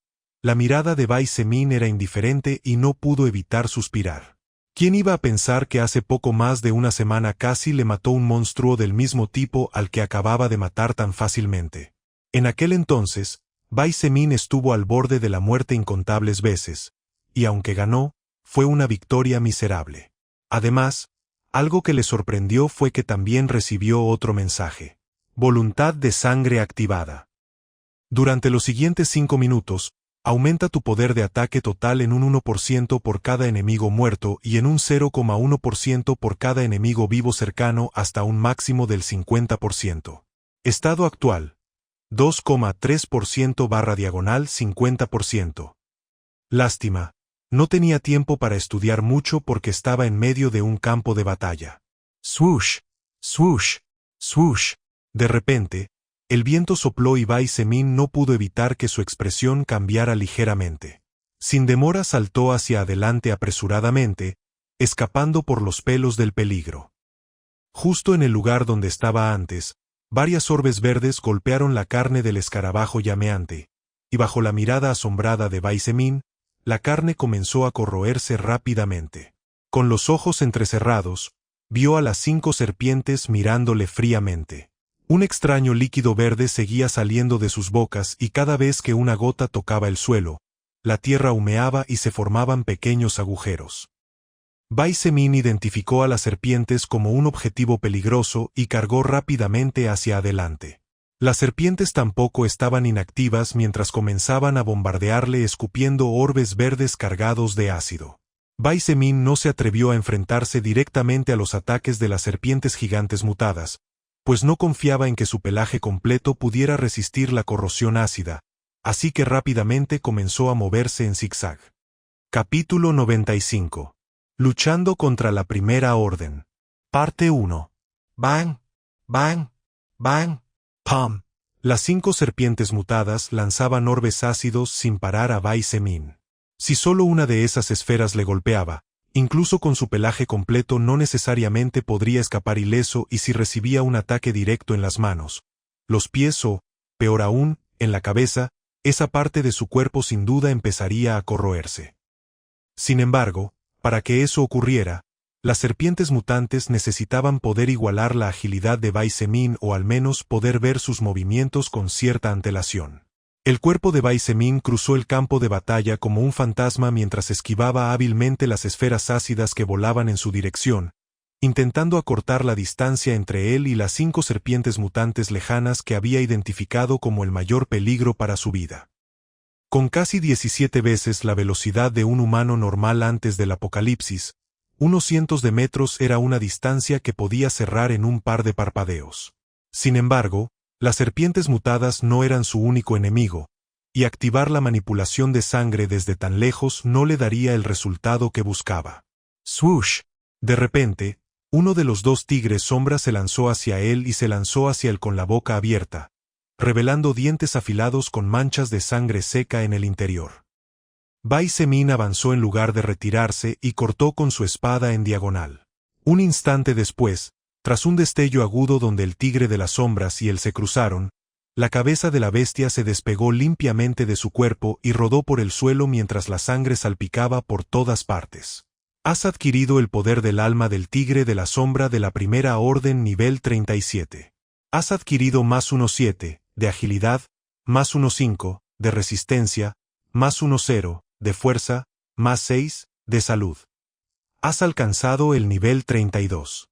la mirada de Baisemin era indiferente y no pudo evitar suspirar. ¿Quién iba a pensar que hace poco más de una semana casi le mató un monstruo del mismo tipo al que acababa de matar tan fácilmente? En aquel entonces, Baisemin estuvo al borde de la muerte incontables veces, y aunque ganó, fue una victoria miserable. Además, algo que le sorprendió fue que también recibió otro mensaje. Voluntad de sangre activada. Durante los siguientes 5 minutos, aumenta tu poder de ataque total en un 1% por cada enemigo muerto y en un 0,1% por cada enemigo vivo cercano hasta un máximo del 50%. Estado actual. 2,3%/50%. Lástima, no tenía tiempo para estudiar mucho porque estaba en medio de un campo de batalla. Swoosh, swoosh, swoosh. De repente, el viento sopló y Baisemin no pudo evitar que su expresión cambiara ligeramente. Sin demora saltó hacia adelante apresuradamente, escapando por los pelos del peligro. Justo en el lugar donde estaba antes, varias orbes verdes golpearon la carne del escarabajo llameante, y bajo la mirada asombrada de Baisemin, la carne comenzó a corroerse rápidamente. Con los ojos entrecerrados, vio a las 5 serpientes mirándole fríamente. Un extraño líquido verde seguía saliendo de sus bocas y cada vez que una gota tocaba el suelo, la tierra humeaba y se formaban pequeños agujeros. Baisemin identificó a las serpientes como un objetivo peligroso y cargó rápidamente hacia adelante. Las serpientes tampoco estaban inactivas mientras comenzaban a bombardearle escupiendo orbes verdes cargados de ácido. Baisemin no se atrevió a enfrentarse directamente a los ataques de las serpientes gigantes mutadas, pues no confiaba en que su pelaje completo pudiera resistir la corrosión ácida, así que rápidamente comenzó a moverse en zigzag. Capítulo 95. Luchando contra la Primera Orden. Parte 1. Bang, bang, bang, pam. Las 5 serpientes mutadas lanzaban orbes ácidos sin parar a Baisemin. Si solo una de esas esferas le golpeaba, incluso con su pelaje completo no necesariamente podría escapar ileso y si recibía un ataque directo en las manos, los pies o, peor aún, en la cabeza, esa parte de su cuerpo sin duda empezaría a corroerse. Sin embargo, para que eso ocurriera, las serpientes mutantes necesitaban poder igualar la agilidad de Baisemin o al menos poder ver sus movimientos con cierta antelación. El cuerpo de Bai Zemin cruzó el campo de batalla como un fantasma mientras esquivaba hábilmente las esferas ácidas que volaban en su dirección, intentando acortar la distancia entre él y las 5 serpientes mutantes lejanas que había identificado como el mayor peligro para su vida. Con casi 17 veces la velocidad de un humano normal antes del apocalipsis, unos cientos de metros era una distancia que podía cerrar en un par de parpadeos. Sin embargo, las serpientes mutadas no eran su único enemigo, y activar la manipulación de sangre desde tan lejos no le daría el resultado que buscaba. ¡Swoosh! De repente, uno de los 2 tigres sombras se lanzó hacia él y se lanzó hacia él con la boca abierta, revelando dientes afilados con manchas de sangre seca en el interior. Bai Zemin avanzó en lugar de retirarse y cortó con su espada en diagonal. Un instante después, tras un destello agudo donde el tigre de las sombras y él se cruzaron, la cabeza de la bestia se despegó limpiamente de su cuerpo y rodó por el suelo mientras la sangre salpicaba por todas partes. Has adquirido el poder del alma del tigre de la sombra de la primera orden nivel 37. Has adquirido más 1/7, de agilidad, más 1/5, de resistencia, más 1/0, de fuerza, más 6, de salud. Has alcanzado el nivel 32.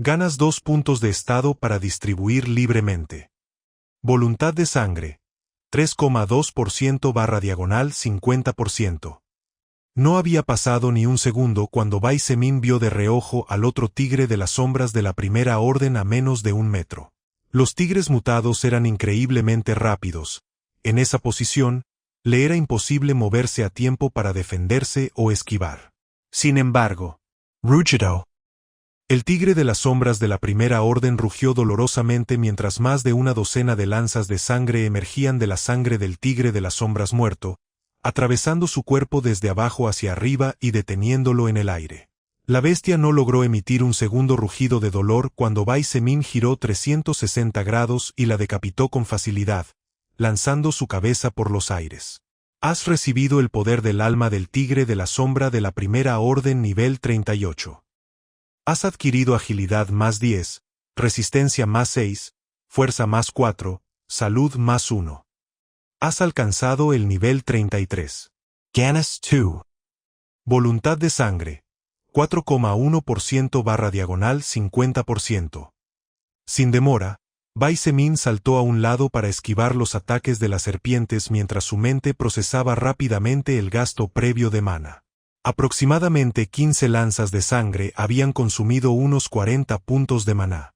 Ganas 2 puntos de estado para distribuir libremente. Voluntad de sangre, 3,2%/50%. No había pasado ni un segundo cuando Bai Zemin vio de reojo al otro tigre de las sombras de la primera orden a menos de 1 metro. Los tigres mutados eran increíblemente rápidos. En esa posición, le era imposible moverse a tiempo para defenderse o esquivar. Sin embargo, Rugido. El tigre de las sombras de la primera orden rugió dolorosamente mientras más de una docena de lanzas de sangre emergían de la sangre del tigre de las sombras muerto, atravesando su cuerpo desde abajo hacia arriba y deteniéndolo en el aire. La bestia no logró emitir un segundo rugido de dolor cuando Bai Zemin giró 360 grados y la decapitó con facilidad, lanzando su cabeza por los aires. Has recibido el poder del alma del tigre de la sombra de la primera orden nivel 38. Has adquirido agilidad más 10, resistencia más 6, fuerza más 4, salud más 1. Has alcanzado el nivel 33. Ganas 2. Voluntad de sangre, 4,1%/50%. Sin demora, Bai Zemin saltó a un lado para esquivar los ataques de las serpientes mientras su mente procesaba rápidamente el gasto previo de mana. Aproximadamente 15 lanzas de sangre habían consumido unos 40 puntos de maná.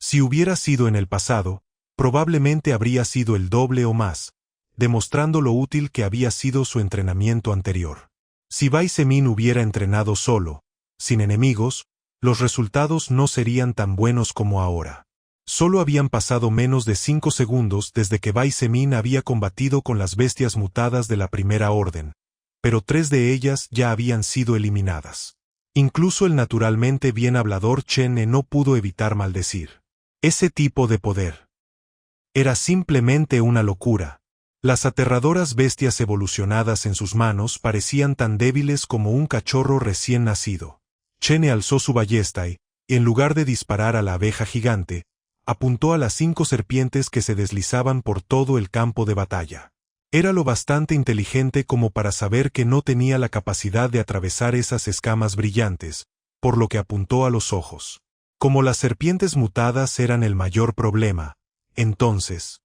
Si hubiera sido en el pasado, probablemente habría sido el doble o más, demostrando lo útil que había sido su entrenamiento anterior. Si Bai Zemin hubiera entrenado solo, sin enemigos, los resultados no serían tan buenos como ahora. Solo habían pasado menos de 5 segundos desde que Bai Zemin había combatido con las bestias mutadas de la primera orden, pero 3 de ellas ya habían sido eliminadas. Incluso el naturalmente bien hablador Chene no pudo evitar maldecir. Ese tipo de poder era simplemente una locura. Las aterradoras bestias evolucionadas en sus manos parecían tan débiles como un cachorro recién nacido. Chene alzó su ballesta y, en lugar de disparar a la abeja gigante, apuntó a las 5 serpientes que se deslizaban por todo el campo de batalla. Era lo bastante inteligente como para saber que no tenía la capacidad de atravesar esas escamas brillantes, por lo que apuntó a los ojos. Como las serpientes mutadas eran el mayor problema, entonces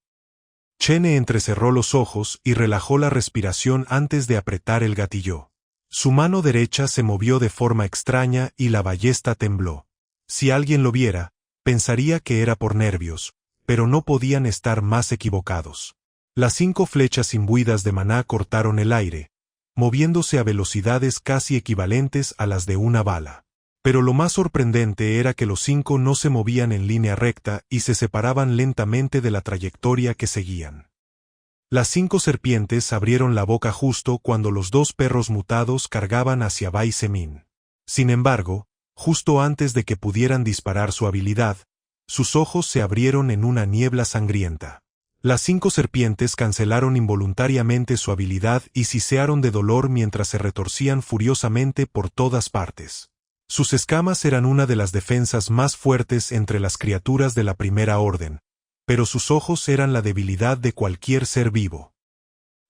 Chene entrecerró los ojos y relajó la respiración antes de apretar el gatillo. Su mano derecha se movió de forma extraña y la ballesta tembló. Si alguien lo viera, pensaría que era por nervios, pero no podían estar más equivocados. Las 5 flechas imbuidas de maná cortaron el aire, moviéndose a velocidades casi equivalentes a las de una bala. Pero lo más sorprendente era que los 5 no se movían en línea recta y se separaban lentamente de la trayectoria que seguían. Las 5 serpientes abrieron la boca justo cuando los 2 perros mutados cargaban hacia Bai Zemin. Sin embargo, justo antes de que pudieran disparar su habilidad, sus ojos se abrieron en una niebla sangrienta. Las 5 serpientes cancelaron involuntariamente su habilidad y sisearon de dolor mientras se retorcían furiosamente por todas partes. Sus escamas eran una de las defensas más fuertes entre las criaturas de la primera orden, pero sus ojos eran la debilidad de cualquier ser vivo.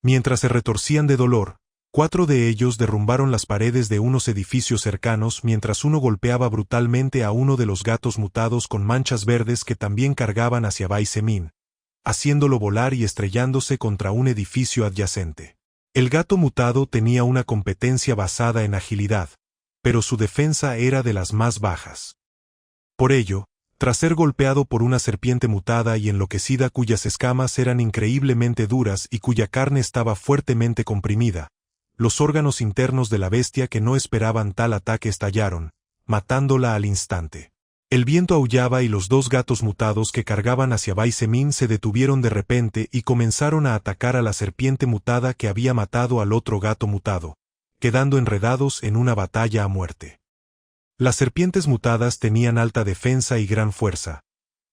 Mientras se retorcían de dolor, 4 de ellos derrumbaron las paredes de unos edificios cercanos mientras uno golpeaba brutalmente a uno de los gatos mutados con manchas verdes que también cargaban hacia Baisemin, haciéndolo volar y estrellándose contra un edificio adyacente. El gato mutado tenía una competencia basada en agilidad, pero su defensa era de las más bajas. Por ello, tras ser golpeado por una serpiente mutada y enloquecida cuyas escamas eran increíblemente duras y cuya carne estaba fuertemente comprimida, los órganos internos de la bestia que no esperaban tal ataque estallaron, matándola al instante. El viento aullaba y los 2 gatos mutados que cargaban hacia Baisemin se detuvieron de repente y comenzaron a atacar a la serpiente mutada que había matado al otro gato mutado, quedando enredados en una batalla a muerte. Las serpientes mutadas tenían alta defensa y gran fuerza.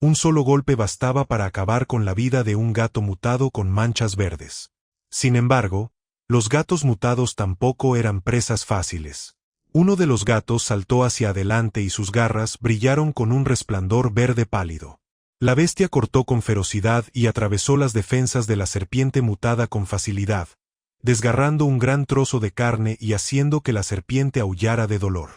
Un solo golpe bastaba para acabar con la vida de un gato mutado con manchas verdes. Sin embargo, los gatos mutados tampoco eran presas fáciles. Uno de los gatos saltó hacia adelante y sus garras brillaron con un resplandor verde pálido. La bestia cortó con ferocidad y atravesó las defensas de la serpiente mutada con facilidad, desgarrando un gran trozo de carne y haciendo que la serpiente aullara de dolor.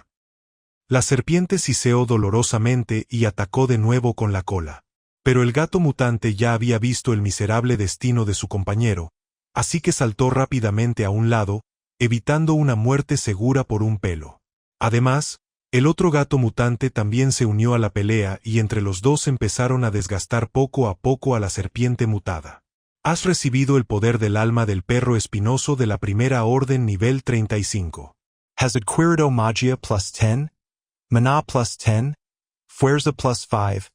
La serpiente siseó dolorosamente y atacó de nuevo con la cola. Pero el gato mutante ya había visto el miserable destino de su compañero, así que saltó rápidamente a un lado, evitando una muerte segura por un pelo. Además, el otro gato mutante también se unió a la pelea y entre los dos empezaron a desgastar poco a poco a la serpiente mutada. Has recibido el poder del alma del perro espinoso de la primera orden nivel 35. Has adquirido magia +10, mana +10, fuerza +5,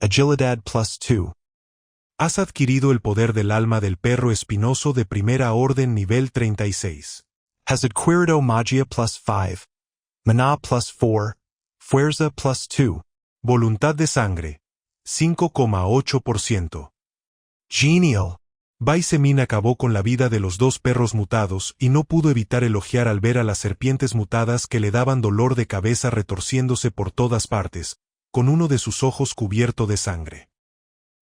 agilidad +2. Has adquirido el poder del alma del perro espinoso de primera orden nivel 36. Has adquirido magia +5, mana +4, fuerza +2. Voluntad de sangre, 5,8%. Genial. Baisemin acabó con la vida de los 2 perros mutados y no pudo evitar elogiar al ver a las serpientes mutadas que le daban dolor de cabeza retorciéndose por todas partes, con uno de sus ojos cubierto de sangre.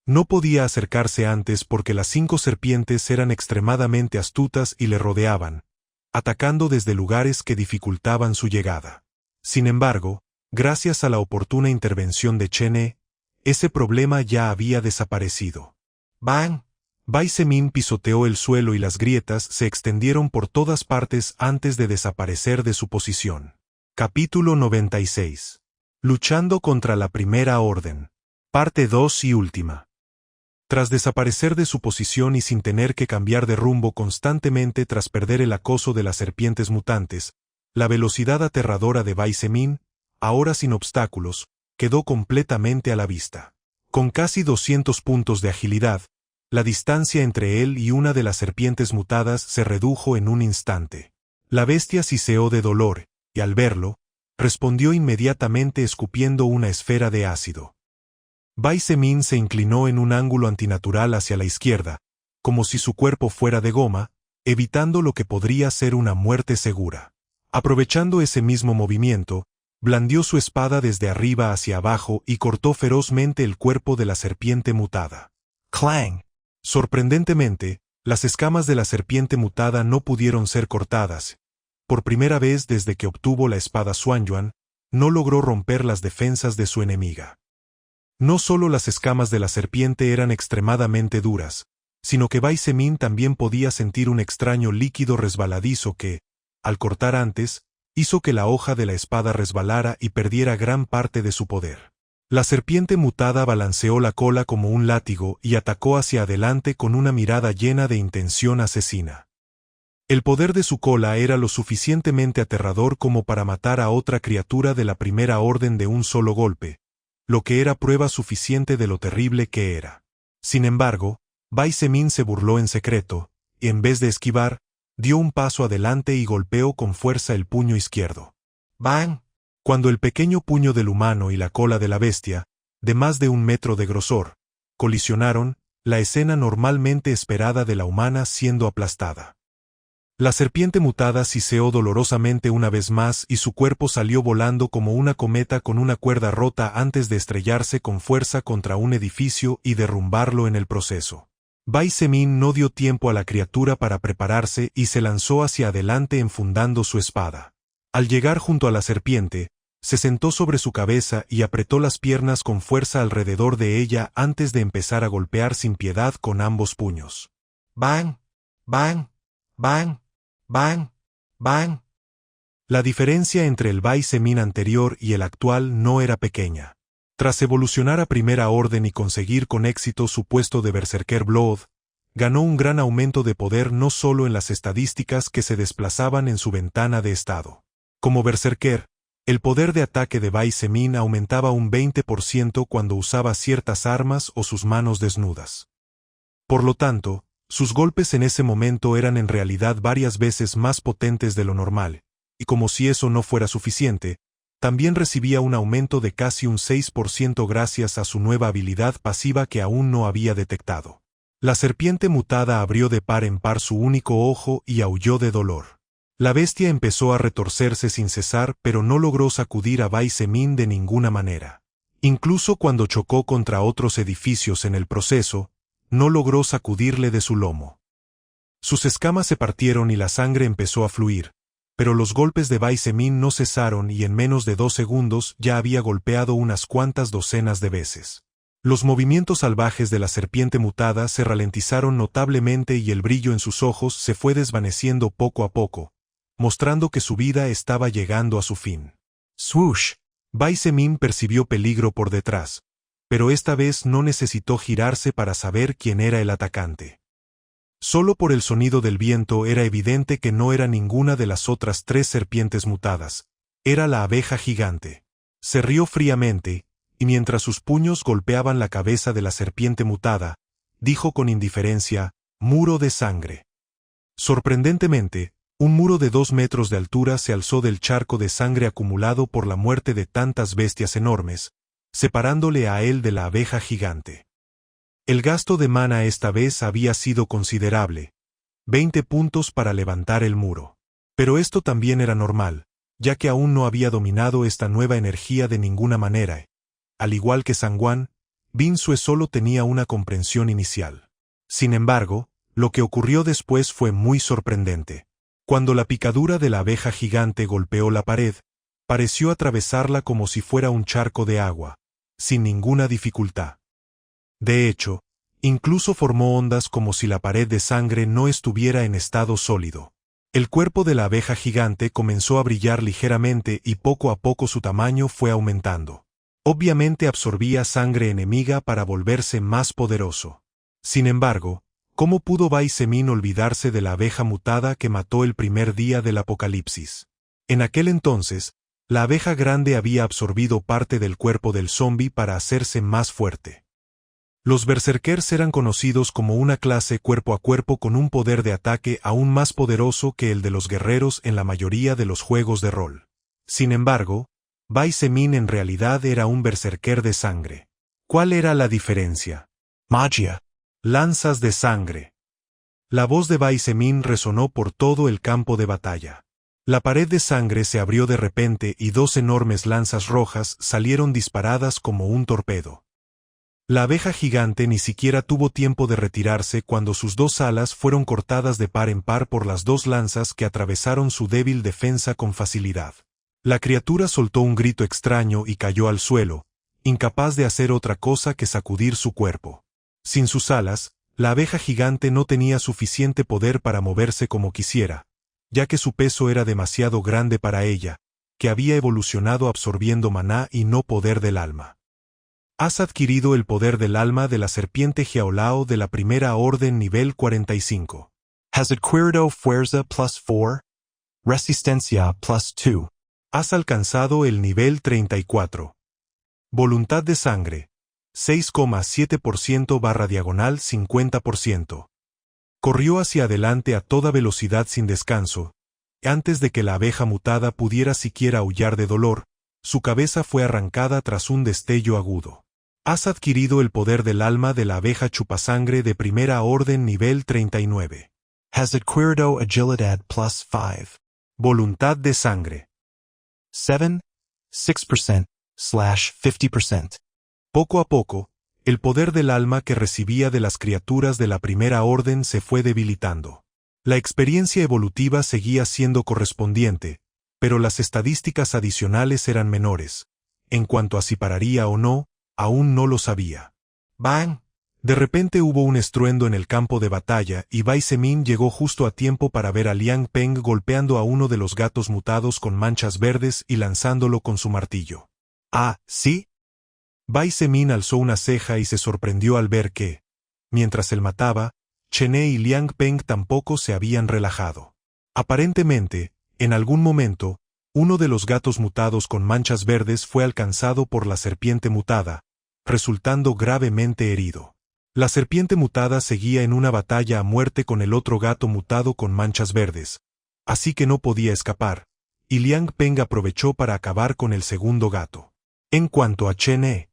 No podía acercarse antes porque las 5 serpientes eran extremadamente astutas y le rodeaban, atacando desde lugares que dificultaban su llegada. Sin embargo, gracias a la oportuna intervención de Chene, ese problema ya había desaparecido. ¡Bang! Baisemin pisoteó el suelo y las grietas se extendieron por todas partes antes de desaparecer de su posición. Capítulo 96. Luchando contra la Primera Orden. Parte 2 y última. Tras desaparecer de su posición y sin tener que cambiar de rumbo constantemente tras perder el acoso de las serpientes mutantes, la velocidad aterradora de Baisemin, ahora sin obstáculos, quedó completamente a la vista. Con casi 200 puntos de agilidad, la distancia entre él y una de las serpientes mutadas se redujo en un instante. La bestia siseó de dolor, y al verlo, respondió inmediatamente escupiendo una esfera de ácido. Baisemin se inclinó en un ángulo antinatural hacia la izquierda, como si su cuerpo fuera de goma, evitando lo que podría ser una muerte segura. Aprovechando ese mismo movimiento, blandió su espada desde arriba hacia abajo y cortó ferozmente el cuerpo de la serpiente mutada. Clang. Sorprendentemente, las escamas de la serpiente mutada no pudieron ser cortadas. Por primera vez desde que obtuvo la espada Xuanyuan, no logró romper las defensas de su enemiga. No solo las escamas de la serpiente eran extremadamente duras, sino que Baisemin también podía sentir un extraño líquido resbaladizo que, al cortar antes, hizo que la hoja de la espada resbalara y perdiera gran parte de su poder. La serpiente mutada balanceó la cola como un látigo y atacó hacia adelante con una mirada llena de intención asesina. El poder de su cola era lo suficientemente aterrador como para matar a otra criatura de la Primera Orden de un solo golpe, lo que era prueba suficiente de lo terrible que era. Sin embargo, Baisemin se burló en secreto, y en vez de esquivar, dio un paso adelante y golpeó con fuerza el puño izquierdo. ¡Bang! Cuando el pequeño puño del humano y la cola de la bestia, de más de 1 metro de grosor, colisionaron, la escena normalmente esperada de la humana siendo aplastada. La serpiente mutada siseó dolorosamente una vez más y su cuerpo salió volando como una cometa con una cuerda rota antes de estrellarse con fuerza contra un edificio y derrumbarlo en el proceso. Bai Zemin no dio tiempo a la criatura para prepararse y se lanzó hacia adelante enfundando su espada. Al llegar junto a la serpiente, se sentó sobre su cabeza y apretó las piernas con fuerza alrededor de ella antes de empezar a golpear sin piedad con ambos puños. Bang, bang, bang, bang, bang. La diferencia entre el Bai Zemin anterior y el actual no era pequeña. Tras evolucionar a primera orden y conseguir con éxito su puesto de Berserker Blood, ganó un gran aumento de poder no solo en las estadísticas que se desplazaban en su ventana de estado. Como Berserker, el poder de ataque de Bai Zemin aumentaba un 20% cuando usaba ciertas armas o sus manos desnudas. Por lo tanto, sus golpes en ese momento eran en realidad varias veces más potentes de lo normal, y como si eso no fuera suficiente, también recibía un aumento de casi un 6% gracias a su nueva habilidad pasiva que aún no había detectado. La serpiente mutada abrió de par en par su único ojo y aulló de dolor. La bestia empezó a retorcerse sin cesar, pero no logró sacudir a Bai Zemin de ninguna manera. Incluso cuando chocó contra otros edificios en el proceso, no logró sacudirle de su lomo. Sus escamas se partieron y la sangre empezó a fluir, pero los golpes de Bai Zemin no cesaron y en menos de 2 segundos ya había golpeado unas cuantas docenas de veces. Los movimientos salvajes de la serpiente mutada se ralentizaron notablemente y el brillo en sus ojos se fue desvaneciendo poco a poco, mostrando que su vida estaba llegando a su fin. Swoosh. Bai Zemin percibió peligro por detrás, pero esta vez no necesitó girarse para saber quién era el atacante. Solo por el sonido del viento era evidente que no era ninguna de las otras 3 serpientes mutadas, era la abeja gigante. Se rió fríamente, y mientras sus puños golpeaban la cabeza de la serpiente mutada, dijo con indiferencia, «Muro de sangre». Sorprendentemente, un muro de 2 metros de altura se alzó del charco de sangre acumulado por la muerte de tantas bestias enormes, separándole a él de la abeja gigante. El gasto de mana esta vez había sido considerable, 20 puntos para levantar el muro. Pero esto también era normal, ya que aún no había dominado esta nueva energía de ninguna manera. Al igual que Sangwan, Binsue solo tenía una comprensión inicial. Sin embargo, lo que ocurrió después fue muy sorprendente. Cuando la picadura de la abeja gigante golpeó la pared, pareció atravesarla como si fuera un charco de agua, sin ninguna dificultad. De hecho, incluso formó ondas como si la pared de sangre no estuviera en estado sólido. El cuerpo de la abeja gigante comenzó a brillar ligeramente y poco a poco su tamaño fue aumentando. Obviamente absorbía sangre enemiga para volverse más poderoso. Sin embargo, ¿cómo pudo Bai Zemin olvidarse de la abeja mutada que mató el primer día del apocalipsis? En aquel entonces, la abeja grande había absorbido parte del cuerpo del zombi para hacerse más fuerte. Los berserkers eran conocidos como una clase cuerpo a cuerpo con un poder de ataque aún más poderoso que el de los guerreros en la mayoría de los juegos de rol. Sin embargo, Bai Zemin en realidad era un berserker de sangre. ¿Cuál era la diferencia? Magia. Lanzas de sangre. La voz de Bai Zemin resonó por todo el campo de batalla. La pared de sangre se abrió de repente y 2 enormes lanzas rojas salieron disparadas como un torpedo. La abeja gigante ni siquiera tuvo tiempo de retirarse cuando sus 2 alas fueron cortadas de par en par por las 2 lanzas que atravesaron su débil defensa con facilidad. La criatura soltó un grito extraño y cayó al suelo, incapaz de hacer otra cosa que sacudir su cuerpo. Sin sus alas, la abeja gigante no tenía suficiente poder para moverse como quisiera, ya que su peso era demasiado grande para ella, que había evolucionado absorbiendo maná y no poder del alma. Has adquirido el poder del alma de la serpiente Jiaolao de la primera orden nivel 45. Has adquirido fuerza +4. Resistencia +2. Has alcanzado el nivel 34. Voluntad de sangre. 6,7%/50%. Corrió hacia adelante a toda velocidad sin descanso. Antes de que la abeja mutada pudiera siquiera aullar de dolor, su cabeza fue arrancada tras un destello agudo. Has adquirido el poder del alma de la abeja chupasangre de primera orden nivel 39. Has adquirido agilidad plus 5. Voluntad de sangre. 7, 6%/50%. Poco a poco, el poder del alma que recibía de las criaturas de la primera orden se fue debilitando. La experiencia evolutiva seguía siendo correspondiente, pero las estadísticas adicionales eran menores. En cuanto a si pararía o no, aún no lo sabía. ¡Bang! De repente hubo un estruendo en el campo de batalla y Bai Zemin llegó justo a tiempo para ver a Liang Peng golpeando a uno de los gatos mutados con manchas verdes y lanzándolo con su martillo. ¿Ah, sí? Bai Zemin alzó una ceja y se sorprendió al ver que, mientras él mataba, Chene y Liang Peng tampoco se habían relajado. Aparentemente, en algún momento, uno de los gatos mutados con manchas verdes fue alcanzado por la serpiente mutada, resultando gravemente herido. La serpiente mutada seguía en una batalla a muerte con el otro gato mutado con manchas verdes, así que no podía escapar, y Liang Peng aprovechó para acabar con el segundo gato. En cuanto a Chene,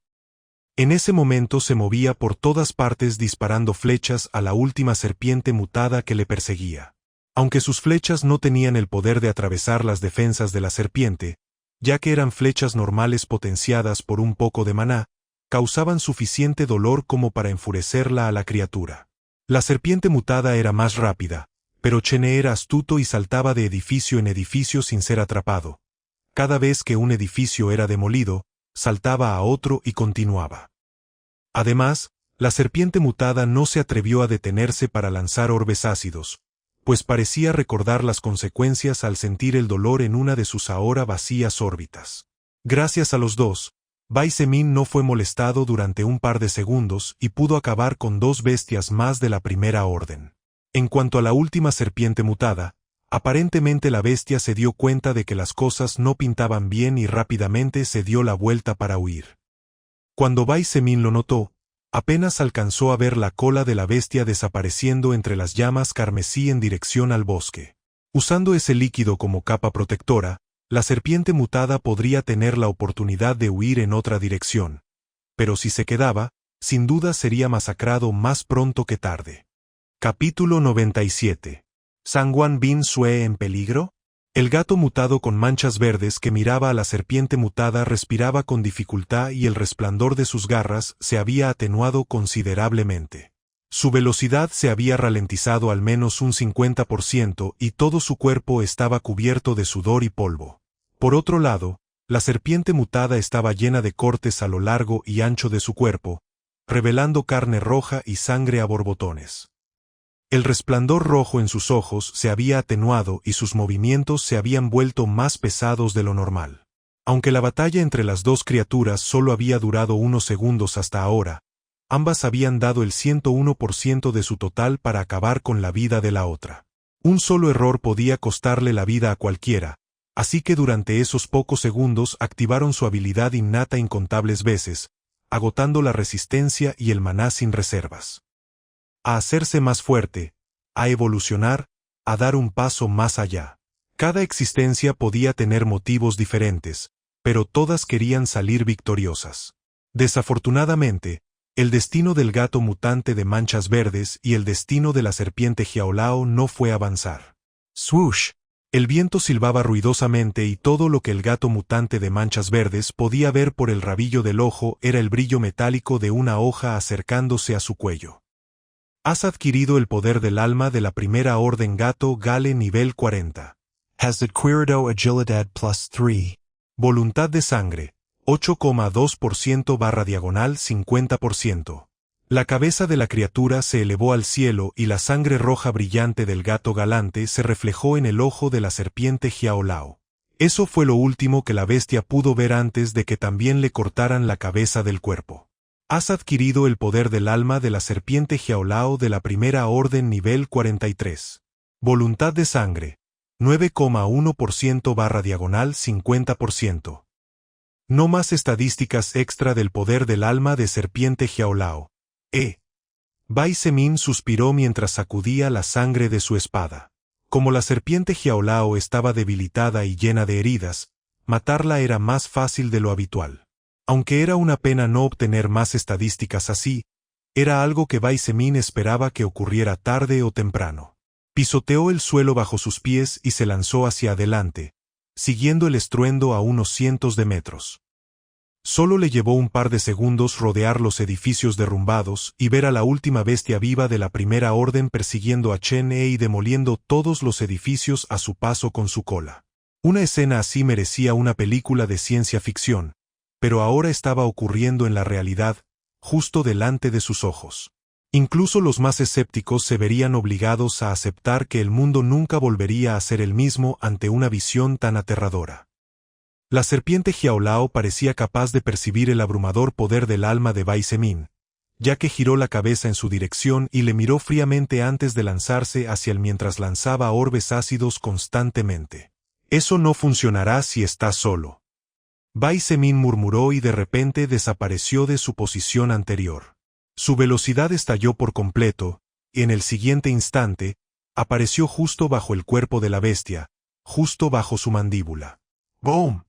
en ese momento se movía por todas partes disparando flechas a la última serpiente mutada que le perseguía. Aunque sus flechas no tenían el poder de atravesar las defensas de la serpiente, ya que eran flechas normales potenciadas por un poco de maná, causaban suficiente dolor como para enfurecerla a la criatura. La serpiente mutada era más rápida, pero Chene era astuto y saltaba de edificio en edificio sin ser atrapado. Cada vez que un edificio era demolido, saltaba a otro y continuaba. Además, la serpiente mutada no se atrevió a detenerse para lanzar orbes ácidos, pues parecía recordar las consecuencias al sentir el dolor en una de sus ahora vacías órbitas. Gracias a los dos, Bai Zemin no fue molestado durante un par de segundos y pudo acabar con dos bestias más de la primera orden. En cuanto a la última serpiente mutada, aparentemente la bestia se dio cuenta de que las cosas no pintaban bien y rápidamente se dio la vuelta para huir. Cuando Bai Zemin lo notó, apenas alcanzó a ver la cola de la bestia desapareciendo entre las llamas carmesí en dirección al bosque. Usando ese líquido como capa protectora, la serpiente mutada podría tener la oportunidad de huir en otra dirección, pero si se quedaba, sin duda sería masacrado más pronto que tarde. Capítulo 97. ¿Sangwan Bin Sue en peligro? El gato mutado con manchas verdes que miraba a la serpiente mutada respiraba con dificultad y el resplandor de sus garras se había atenuado considerablemente. Su velocidad se había ralentizado al menos un 50% y todo su cuerpo estaba cubierto de sudor y polvo. Por otro lado, la serpiente mutada estaba llena de cortes a lo largo y ancho de su cuerpo, revelando carne roja y sangre a borbotones. El resplandor rojo en sus ojos se había atenuado y sus movimientos se habían vuelto más pesados de lo normal. Aunque la batalla entre las dos criaturas solo había durado unos segundos hasta ahora, ambas habían dado el 101% de su total para acabar con la vida de la otra. Un solo error podía costarle la vida a cualquiera, así que durante esos pocos segundos activaron su habilidad innata incontables veces, agotando la resistencia y el maná sin reservas. A hacerse más fuerte, a evolucionar, a dar un paso más allá. Cada existencia podía tener motivos diferentes, pero todas querían salir victoriosas. Desafortunadamente, el destino del gato mutante de manchas verdes y el destino de la serpiente Xiaolao no fue avanzar. Swoosh. El viento silbaba ruidosamente y todo lo que el gato mutante de manchas verdes podía ver por el rabillo del ojo era el brillo metálico de una hoja acercándose a su cuello. Has adquirido el poder del alma de la primera orden gato Gale nivel 40. Has adquirido agilidad plus 3. Voluntad de sangre, 8,2%/50%. La cabeza de la criatura se elevó al cielo y la sangre roja brillante del gato galante se reflejó en el ojo de la serpiente Xiaolao. Eso fue lo último que la bestia pudo ver antes de que también le cortaran la cabeza del cuerpo. Has adquirido el poder del alma de la serpiente Xiaolao de la primera orden nivel 43. Voluntad de sangre, 9,1%/50%. No más estadísticas extra del poder del alma de serpiente Xiaolao. Bai Zemin suspiró mientras sacudía la sangre de su espada. Como la serpiente Xiaolao estaba debilitada y llena de heridas, matarla era más fácil de lo habitual. Aunque era una pena no obtener más estadísticas así, era algo que Bai Zemin esperaba que ocurriera tarde o temprano. Pisoteó el suelo bajo sus pies y se lanzó hacia adelante, siguiendo el estruendo a unos cientos de metros. Solo le llevó un par de segundos rodear los edificios derrumbados y ver a la última bestia viva de la Primera Orden persiguiendo a Chen-e y demoliendo todos los edificios a su paso con su cola. Una escena así merecía una película de ciencia ficción, pero ahora estaba ocurriendo en la realidad, justo delante de sus ojos. Incluso los más escépticos se verían obligados a aceptar que el mundo nunca volvería a ser el mismo ante una visión tan aterradora. La serpiente Xiaolao parecía capaz de percibir el abrumador poder del alma de Bai Zemin, ya que giró la cabeza en su dirección y le miró fríamente antes de lanzarse hacia él mientras lanzaba orbes ácidos constantemente. Eso no funcionará si estás solo. Bai Zemin murmuró y de repente desapareció de su posición anterior. Su velocidad estalló por completo, y en el siguiente instante, apareció justo bajo el cuerpo de la bestia, justo bajo su mandíbula. ¡Boom!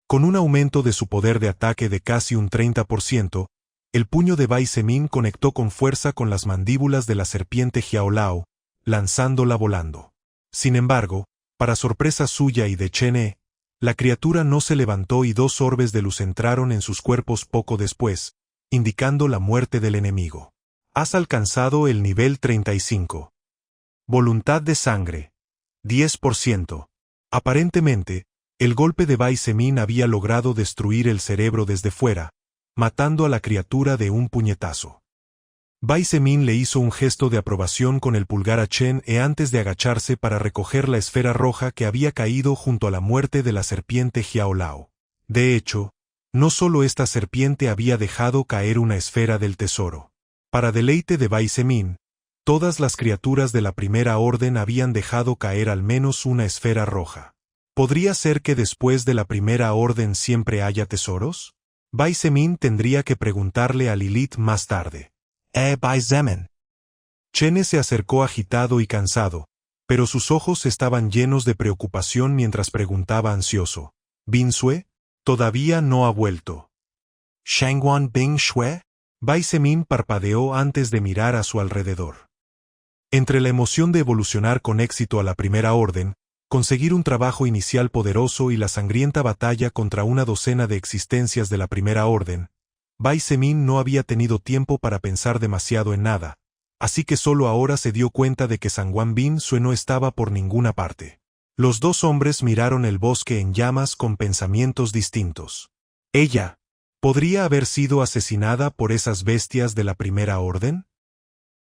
Con un aumento de su poder de ataque de casi un 30%, el puño de Bai Zemin conectó con fuerza con las mandíbulas de la serpiente Xiaolao, lanzándola volando. Sin embargo, para sorpresa suya y de Chen-e, la criatura no se levantó y dos orbes de luz entraron en sus cuerpos poco después, indicando la muerte del enemigo. Has alcanzado el nivel 35. Voluntad de sangre. 10%. Aparentemente, el golpe de Bai Zemin había logrado destruir el cerebro desde fuera, matando a la criatura de un puñetazo. Bai Zemin le hizo un gesto de aprobación con el pulgar a Chen-e antes de agacharse para recoger la esfera roja que había caído junto a la muerte de la serpiente Xiaolao. De hecho, no solo esta serpiente había dejado caer una esfera del tesoro. Para deleite de Bai Zemin, todas las criaturas de la Primera Orden habían dejado caer al menos una esfera roja. ¿Podría ser que después de la Primera Orden siempre haya tesoros? Bai Zemin tendría que preguntarle a Lilith más tarde. Bai Zemin. Chen-e se acercó agitado y cansado, pero sus ojos estaban llenos de preocupación mientras preguntaba ansioso. ¿Bin Sue? Todavía no ha vuelto. Shangguan Bing Shui? Bai Zemin parpadeó antes de mirar a su alrededor. Entre la emoción de evolucionar con éxito a la Primera Orden, conseguir un trabajo inicial poderoso y la sangrienta batalla contra una docena de existencias de la Primera Orden, Bai Zemin no había tenido tiempo para pensar demasiado en nada, así que solo ahora se dio cuenta de que Shangguan Bing Sue no estaba por ninguna parte. Los dos hombres miraron el bosque en llamas con pensamientos distintos. ¿Ella podría haber sido asesinada por esas bestias de la Primera Orden?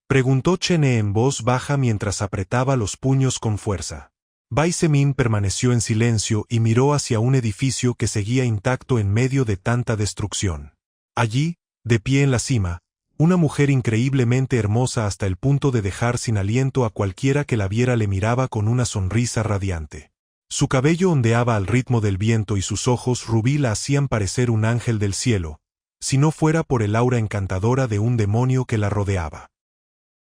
Preguntó Chen-e en voz baja mientras apretaba los puños con fuerza. Bai Zemin permaneció en silencio y miró hacia un edificio que seguía intacto en medio de tanta destrucción. Allí, de pie en la cima, una mujer increíblemente hermosa hasta el punto de dejar sin aliento a cualquiera que la viera le miraba con una sonrisa radiante. Su cabello ondeaba al ritmo del viento y sus ojos rubí la hacían parecer un ángel del cielo, si no fuera por el aura encantadora de un demonio que la rodeaba.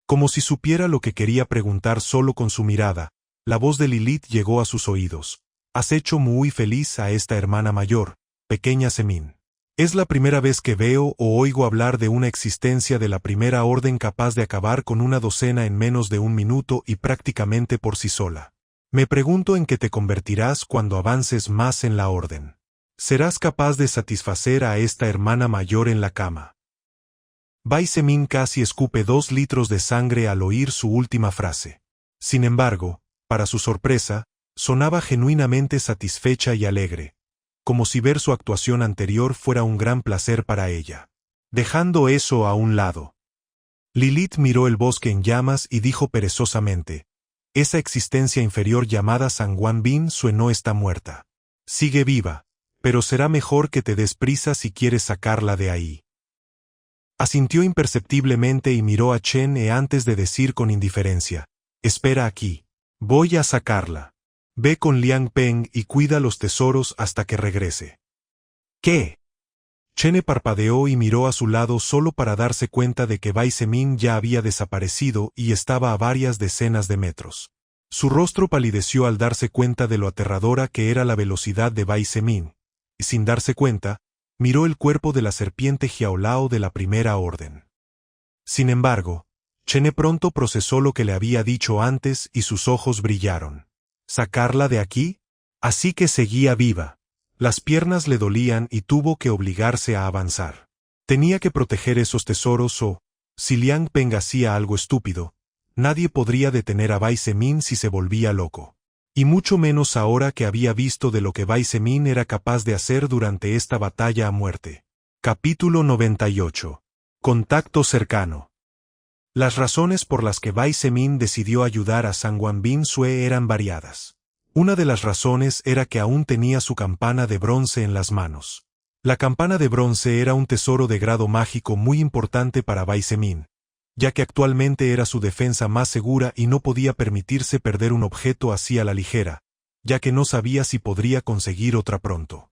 Como si supiera lo que quería preguntar solo con su mirada, la voz de Lilith llegó a sus oídos. Has hecho muy feliz a esta hermana mayor, pequeña Zemin. Es la primera vez que veo o oigo hablar de una existencia de la Primera Orden capaz de acabar con una docena en menos de un minuto y prácticamente por sí sola. Me pregunto en qué te convertirás cuando avances más en la Orden. ¿Serás capaz de satisfacer a esta hermana mayor en la cama? Bai Zemin casi escupe 2 litros de sangre al oír su última frase. Sin embargo, para su sorpresa, sonaba genuinamente satisfecha y alegre, como si ver su actuación anterior fuera un gran placer para ella. Dejando eso a un lado, Lilith miró el bosque en llamas y dijo perezosamente, esa existencia inferior llamada Shangguan Bing Sue no está muerta. Sigue viva, pero será mejor que te des prisa si quieres sacarla de ahí. Asintió imperceptiblemente y miró a Chen-e antes de decir con indiferencia, espera aquí. Voy a sacarla. Ve con Liang Peng y cuida los tesoros hasta que regrese. ¿Qué? Chen-e parpadeó y miró a su lado solo para darse cuenta de que Bai Zemin ya había desaparecido y estaba a varias decenas de metros. Su rostro palideció al darse cuenta de lo aterradora que era la velocidad de Bai Zemin, y sin darse cuenta, miró el cuerpo de la serpiente Xiaolao de la Primera Orden. Sin embargo, Chene pronto procesó lo que le había dicho antes y sus ojos brillaron. ¿Sacarla de aquí? Así que seguía viva. Las piernas le dolían y tuvo que obligarse a avanzar. Tenía que proteger esos tesoros o, si Liang Peng hacía algo estúpido, nadie podría detener a Bai Zemin si se volvía loco. Y mucho menos ahora que había visto de lo que Bai Zemin era capaz de hacer durante esta batalla a muerte. Capítulo 98. Contacto cercano. Las razones por las que Bai Zemin decidió ayudar a Zhang Binsue eran variadas. Una de las razones era que aún tenía su campana de bronce en las manos. La campana de bronce era un tesoro de grado mágico muy importante para Bai Zemin, ya que actualmente era su defensa más segura y no podía permitirse perder un objeto así a la ligera, ya que no sabía si podría conseguir otra pronto.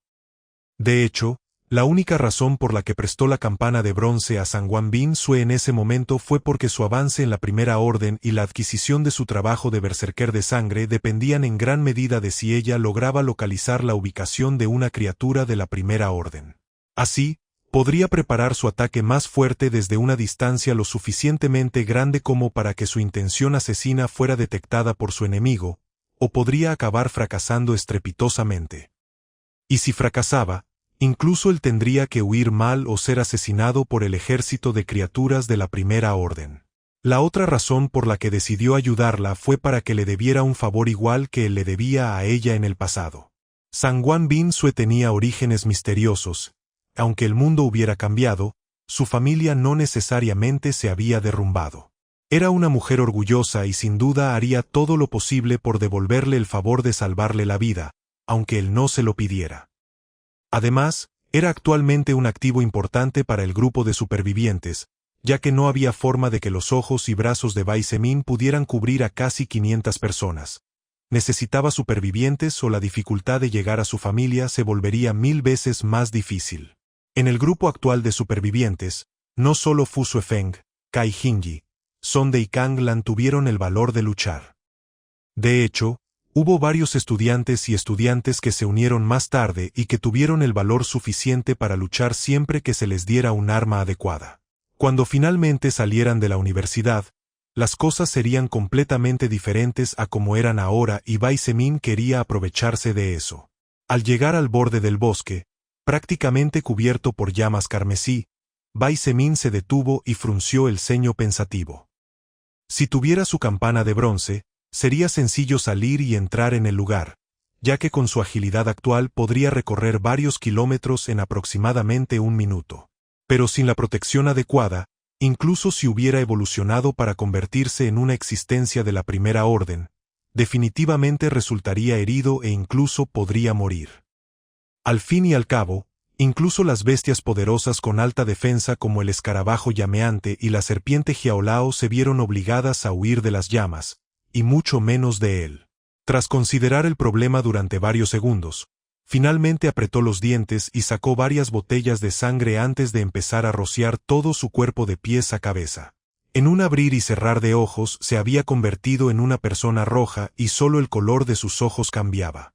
De hecho, la única razón por la que prestó la campana de bronce a Zhang Binsue en ese momento fue porque su avance en la Primera Orden y la adquisición de su trabajo de berserker de sangre dependían en gran medida de si ella lograba localizar la ubicación de una criatura de la Primera Orden. Así, podría preparar su ataque más fuerte desde una distancia lo suficientemente grande como para que su intención asesina fuera detectada por su enemigo, o podría acabar fracasando estrepitosamente. Y si fracasaba, incluso él tendría que huir mal o ser asesinado por el ejército de criaturas de la Primera Orden. La otra razón por la que decidió ayudarla fue para que le debiera un favor igual que él le debía a ella en el pasado. Zhang Binsue tenía orígenes misteriosos. Aunque el mundo hubiera cambiado, su familia no necesariamente se había derrumbado. Era una mujer orgullosa y sin duda haría todo lo posible por devolverle el favor de salvarle la vida, aunque él no se lo pidiera. Además, era actualmente un activo importante para el grupo de supervivientes, ya que no había forma de que los ojos y brazos de Bai Zemin pudieran cubrir a casi 500 personas. Necesitaba supervivientes o la dificultad de llegar a su familia se volvería 1000 veces más difícil. En el grupo actual de supervivientes, no solo Fu Suefeng, Kai Jingyi, Sonde y Kang Lan tuvieron el valor de luchar. De hecho, hubo varios estudiantes y estudiantes que se unieron más tarde y que tuvieron el valor suficiente para luchar siempre que se les diera un arma adecuada. Cuando finalmente salieran de la universidad, las cosas serían completamente diferentes a como eran ahora y Bai Zemin quería aprovecharse de eso. Al llegar al borde del bosque, prácticamente cubierto por llamas carmesí, Bai Zemin se detuvo y frunció el ceño pensativo. Si tuviera su campana de bronce, sería sencillo salir y entrar en el lugar, ya que con su agilidad actual podría recorrer varios kilómetros en aproximadamente 1 minuto. Pero sin la protección adecuada, incluso si hubiera evolucionado para convertirse en una existencia de la Primera Orden, definitivamente resultaría herido e incluso podría morir. Al fin y al cabo, incluso las bestias poderosas con alta defensa como el escarabajo llameante y la serpiente Jiaolao se vieron obligadas a huir de las llamas, y mucho menos de él. Tras considerar el problema durante varios segundos, finalmente apretó los dientes y sacó varias botellas de sangre antes de empezar a rociar todo su cuerpo de pies a cabeza. En un abrir y cerrar de ojos se había convertido en una persona roja y solo el color de sus ojos cambiaba.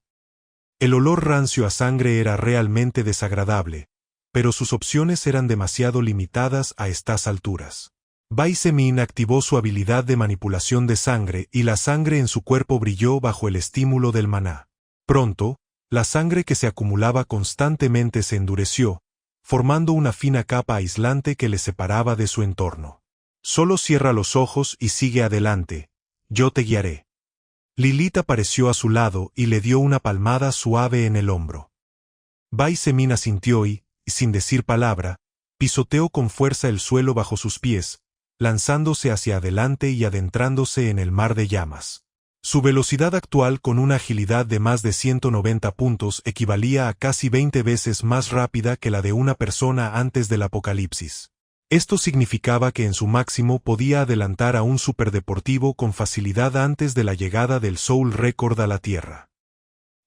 El olor rancio a sangre era realmente desagradable, pero sus opciones eran demasiado limitadas a estas alturas. Bai Zemin activó su habilidad de manipulación de sangre y la sangre en su cuerpo brilló bajo el estímulo del maná. Pronto, la sangre que se acumulaba constantemente se endureció, formando una fina capa aislante que le separaba de su entorno. Solo cierra los ojos y sigue adelante, yo te guiaré. Lilith apareció a su lado y le dio una palmada suave en el hombro. Bai Zemin asintió y, sin decir palabra, pisoteó con fuerza el suelo bajo sus pies, lanzándose hacia adelante y adentrándose en el mar de llamas. Su velocidad actual con una agilidad de más de 190 puntos equivalía a casi 20 veces más rápida que la de una persona antes del apocalipsis. Esto significaba que en su máximo podía adelantar a un superdeportivo con facilidad antes de la llegada del Soul Record a la Tierra.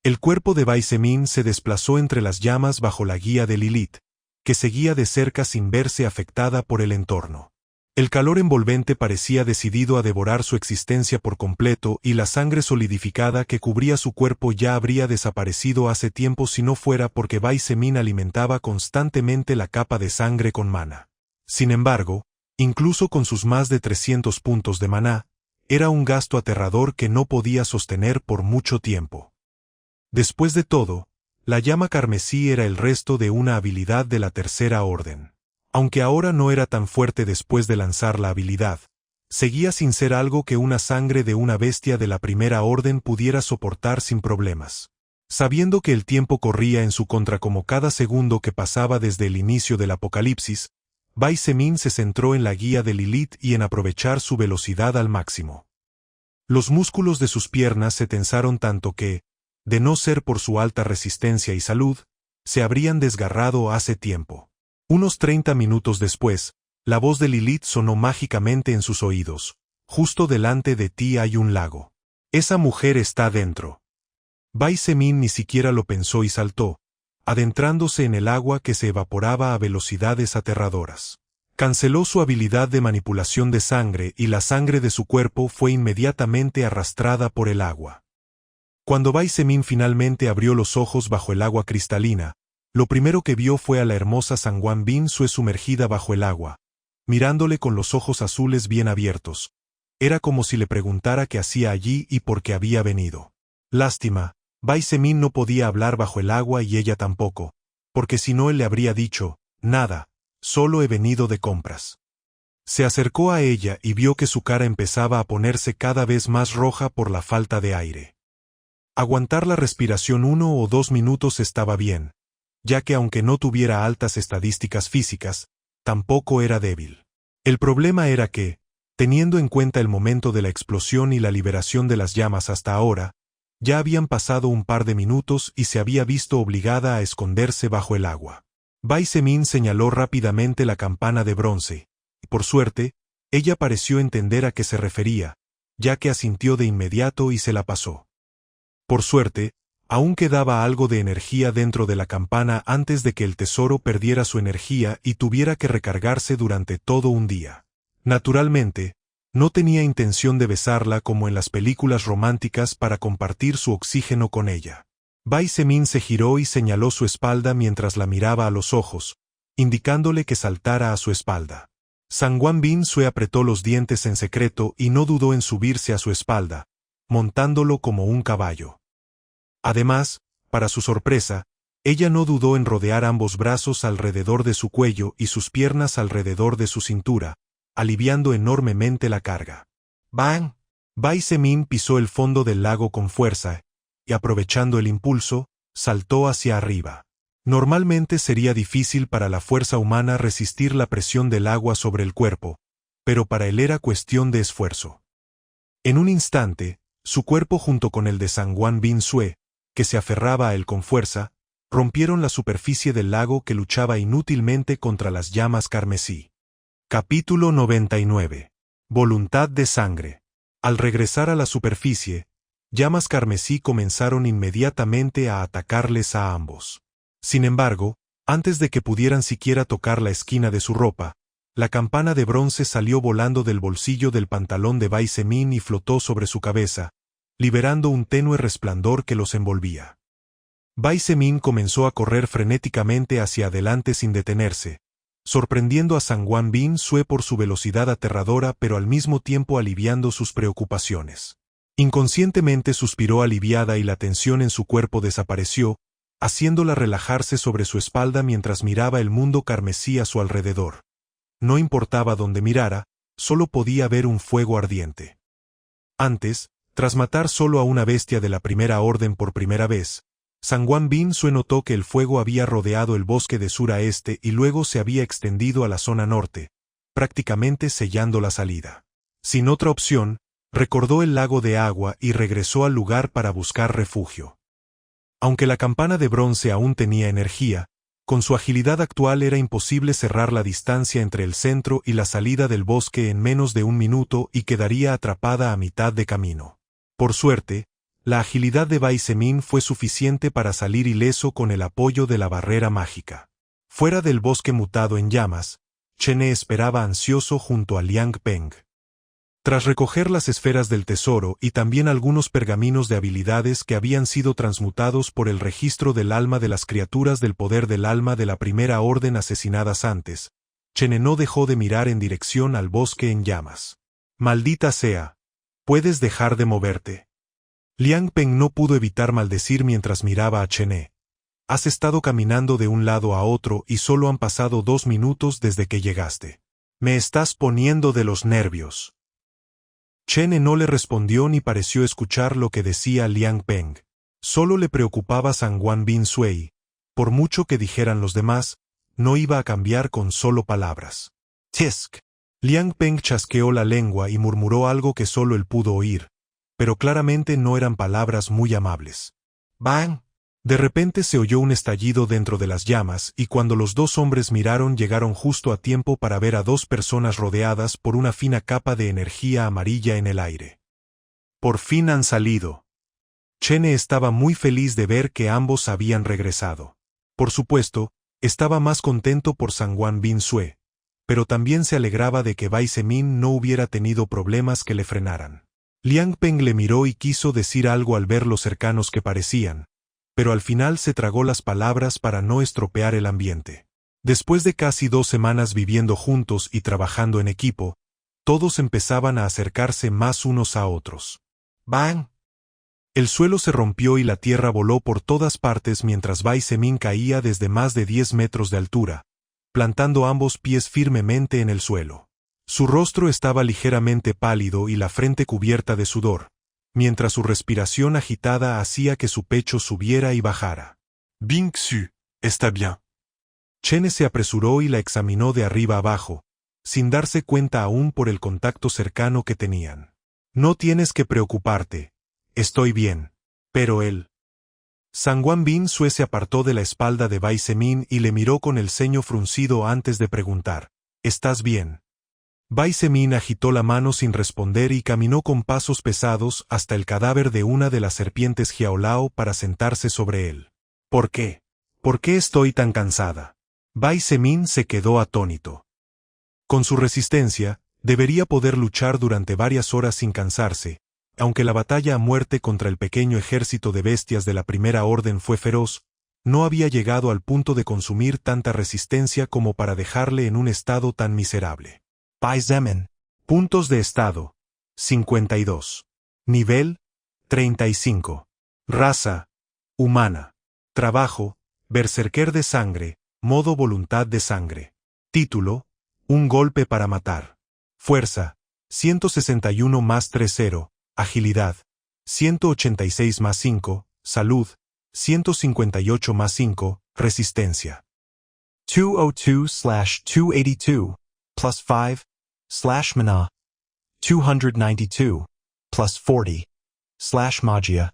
El cuerpo de Bai Zemin se desplazó entre las llamas bajo la guía de Lilith, que seguía de cerca sin verse afectada por el entorno. El calor envolvente parecía decidido a devorar su existencia por completo y la sangre solidificada que cubría su cuerpo ya habría desaparecido hace tiempo si no fuera porque Bai Zemin alimentaba constantemente la capa de sangre con mana. Sin embargo, Incluso con sus más de 300 puntos de maná, era un gasto aterrador que no podía sostener por mucho tiempo. Después de todo, la llama carmesí era el resto de una habilidad de la tercera orden. Aunque ahora no era tan fuerte después de lanzar la habilidad, seguía sin ser algo que una sangre de una bestia de la primera orden pudiera soportar sin problemas. Sabiendo que el tiempo corría en su contra como cada segundo que pasaba desde el inicio del apocalipsis, Bai Zemin se centró en la guía de Lilith y en aprovechar su velocidad al máximo. Los músculos de sus piernas se tensaron tanto que, de no ser por su alta resistencia y salud, se habrían desgarrado hace tiempo. Unos 30 minutos después, la voz de Lilith sonó mágicamente en sus oídos. Justo delante de ti hay un lago. Esa mujer está dentro. Bai Zemin ni siquiera lo pensó y saltó, adentrándose en el agua que se evaporaba a velocidades aterradoras. Canceló su habilidad de manipulación de sangre y la sangre de su cuerpo fue inmediatamente arrastrada por el agua. Cuando Bai Zemin finalmente abrió los ojos bajo el agua cristalina, lo primero que vio fue a la hermosa Sangwan Bin Sue sumergida bajo el agua, mirándole con los ojos azules bien abiertos. Era como si le preguntara qué hacía allí y por qué había venido. Lástima, Bai Zemin no podía hablar bajo el agua y ella tampoco, porque si no él le habría dicho, nada, solo he venido de compras. Se acercó a ella y vio que su cara empezaba a ponerse cada vez más roja por la falta de aire. Aguantar la respiración 1 o 2 minutos estaba bien, ya que aunque no tuviera altas estadísticas físicas, tampoco era débil. El problema era que, teniendo en cuenta el momento de la explosión y la liberación de las llamas hasta ahora, ya habían pasado un par de minutos y se había visto obligada a esconderse bajo el agua. Bai Zemin señaló rápidamente la campana de bronce, y por suerte, ella pareció entender a qué se refería, ya que asintió de inmediato y se la pasó. Por suerte, aún quedaba algo de energía dentro de la campana antes de que el tesoro perdiera su energía y tuviera que recargarse durante todo un día. Naturalmente, no tenía intención de besarla como en las películas románticas para compartir su oxígeno con ella. Bai Zemin se giró y señaló su espalda mientras la miraba a los ojos, indicándole que saltara a su espalda. Sangwan Bin Sue apretó los dientes en secreto y no dudó en subirse a su espalda, montándolo como un caballo. Además, para su sorpresa, ella no dudó en rodear ambos brazos alrededor de su cuello y sus piernas alrededor de su cintura, aliviando enormemente la carga. ¡Bang! Bai Zemin pisó el fondo del lago con fuerza, y aprovechando el impulso, saltó hacia arriba. Normalmente sería difícil para la fuerza humana resistir la presión del agua sobre el cuerpo, pero para él era cuestión de esfuerzo. En un instante, su cuerpo junto con el de Sangwan Bin Sue, que se aferraba a él con fuerza, rompieron la superficie del lago que luchaba inútilmente contra las llamas carmesí. Capítulo 99. Voluntad de sangre. Al regresar a la superficie, llamas carmesí comenzaron inmediatamente a atacarles a ambos. Sin embargo, antes de que pudieran siquiera tocar la esquina de su ropa, la campana de bronce salió volando del bolsillo del pantalón de Bai Zemin y flotó sobre su cabeza, liberando un tenue resplandor que los envolvía. Bai Zemin comenzó a correr frenéticamente hacia adelante sin detenerse, sorprendiendo a Sangwan Bin Sue por su velocidad aterradora pero al mismo tiempo aliviando sus preocupaciones. Inconscientemente suspiró aliviada y la tensión en su cuerpo desapareció, haciéndola relajarse sobre su espalda mientras miraba el mundo carmesí a su alrededor. No importaba dónde mirara, solo podía ver un fuego ardiente. Antes, tras matar solo a una bestia de la primera orden por primera vez, Sangwan Bin Sue notó que el fuego había rodeado el bosque de sur a este y luego se había extendido a la zona norte, prácticamente sellando la salida. Sin otra opción, recordó el lago de agua y regresó al lugar para buscar refugio. Aunque la campana de bronce aún tenía energía, con su agilidad actual era imposible cerrar la distancia entre el centro y la salida del bosque en menos de un minuto y quedaría atrapada a mitad de camino. Por suerte, la agilidad de Bai Zemin fue suficiente para salir ileso con el apoyo de la barrera mágica. Fuera del bosque mutado en llamas, Chene esperaba ansioso junto a Liang Peng. Tras recoger las esferas del tesoro y también algunos pergaminos de habilidades que habían sido transmutados por el registro del alma de las criaturas del poder del alma de la primera orden asesinadas antes, Chene no dejó de mirar en dirección al bosque en llamas. Maldita sea. ¿Puedes dejar de moverte? Liang Peng no pudo evitar maldecir mientras miraba a Chene. Has estado caminando de un lado a otro y solo han pasado 2 minutos desde que llegaste. Me estás poniendo de los nervios. Chene no le respondió ni pareció escuchar lo que decía Liang Peng. Solo le preocupaba Zhangguan Bin Sui. Por mucho que dijeran los demás, no iba a cambiar con solo palabras. Tisk. Liang Peng chasqueó la lengua y murmuró algo que solo él pudo oír, pero claramente no eran palabras muy amables. Bang. De repente se oyó un estallido dentro de las llamas y cuando los 2 hombres miraron llegaron justo a tiempo para ver a 2 personas rodeadas por una fina capa de energía amarilla en el aire. Por fin han salido. Chene estaba muy feliz de ver que ambos habían regresado. Por supuesto, estaba más contento por Zhangguan Bin Sui, pero también se alegraba de que Bai Zemin no hubiera tenido problemas que le frenaran. Liang Peng le miró y quiso decir algo al ver lo cercanos que parecían, pero al final se tragó las palabras para no estropear el ambiente. Después de casi 2 semanas viviendo juntos y trabajando en equipo, todos empezaban a acercarse más unos a otros. Bang. El suelo se rompió y la tierra voló por todas partes mientras Bai Zemin caía desde más de 10 metros de altura, plantando ambos pies firmemente en el suelo. Su rostro estaba ligeramente pálido y la frente cubierta de sudor, mientras su respiración agitada hacía que su pecho subiera y bajara. Bin Xu, está bien. Chene se apresuró y la examinó de arriba abajo, sin darse cuenta aún por el contacto cercano que tenían. No tienes que preocuparte. Estoy bien. Pero él. Zhangguan Bin Sui se apartó de la espalda de Bai Zemin y le miró con el ceño fruncido antes de preguntar, ¿estás bien? Bai Zemin agitó la mano sin responder y caminó con pasos pesados hasta el cadáver de una de las serpientes Jiaolao para sentarse sobre él. ¿Por qué? ¿Por qué estoy tan cansada? Bai Zemin se quedó atónito. Con su resistencia, debería poder luchar durante varias horas sin cansarse, aunque la batalla a muerte contra el pequeño ejército de bestias de la Primera Orden fue feroz, no había llegado al punto de consumir tanta resistencia como para dejarle en un estado tan miserable. Bai Zemin. Puntos de estado. 52. Nivel. 35. Raza. Humana. Trabajo. Berserker de sangre. Modo voluntad de sangre. Título. Un golpe para matar. Fuerza. 161 más 30. Agilidad. 186 más 5. Salud. 158 más 5. Resistencia. 202/282. Plus 5. /Mana. 292. Plus 40. /Magia.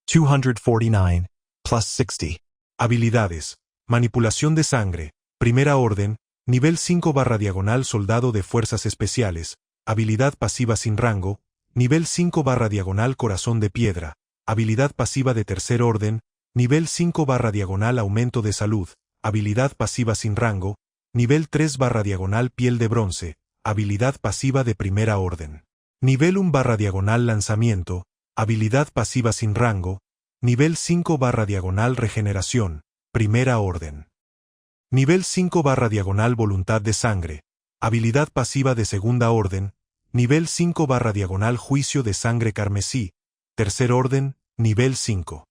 249. Plus 60. Habilidades. Manipulación de sangre. Primera orden. Nivel 5/diagonal soldado de fuerzas especiales. Habilidad pasiva sin rango. Nivel 5/diagonal corazón de piedra. Habilidad pasiva de tercer orden. Nivel 5/diagonal aumento de salud. Habilidad pasiva sin rango. Nivel 3/diagonal piel de bronce. Habilidad pasiva de primera orden. Nivel 1/diagonal lanzamiento. Habilidad pasiva sin rango. Nivel 5/diagonal regeneración. Primera orden. Nivel 5/diagonal voluntad de sangre. Habilidad pasiva de segunda orden. Nivel 5/diagonal juicio de sangre carmesí. Tercer orden, nivel 5.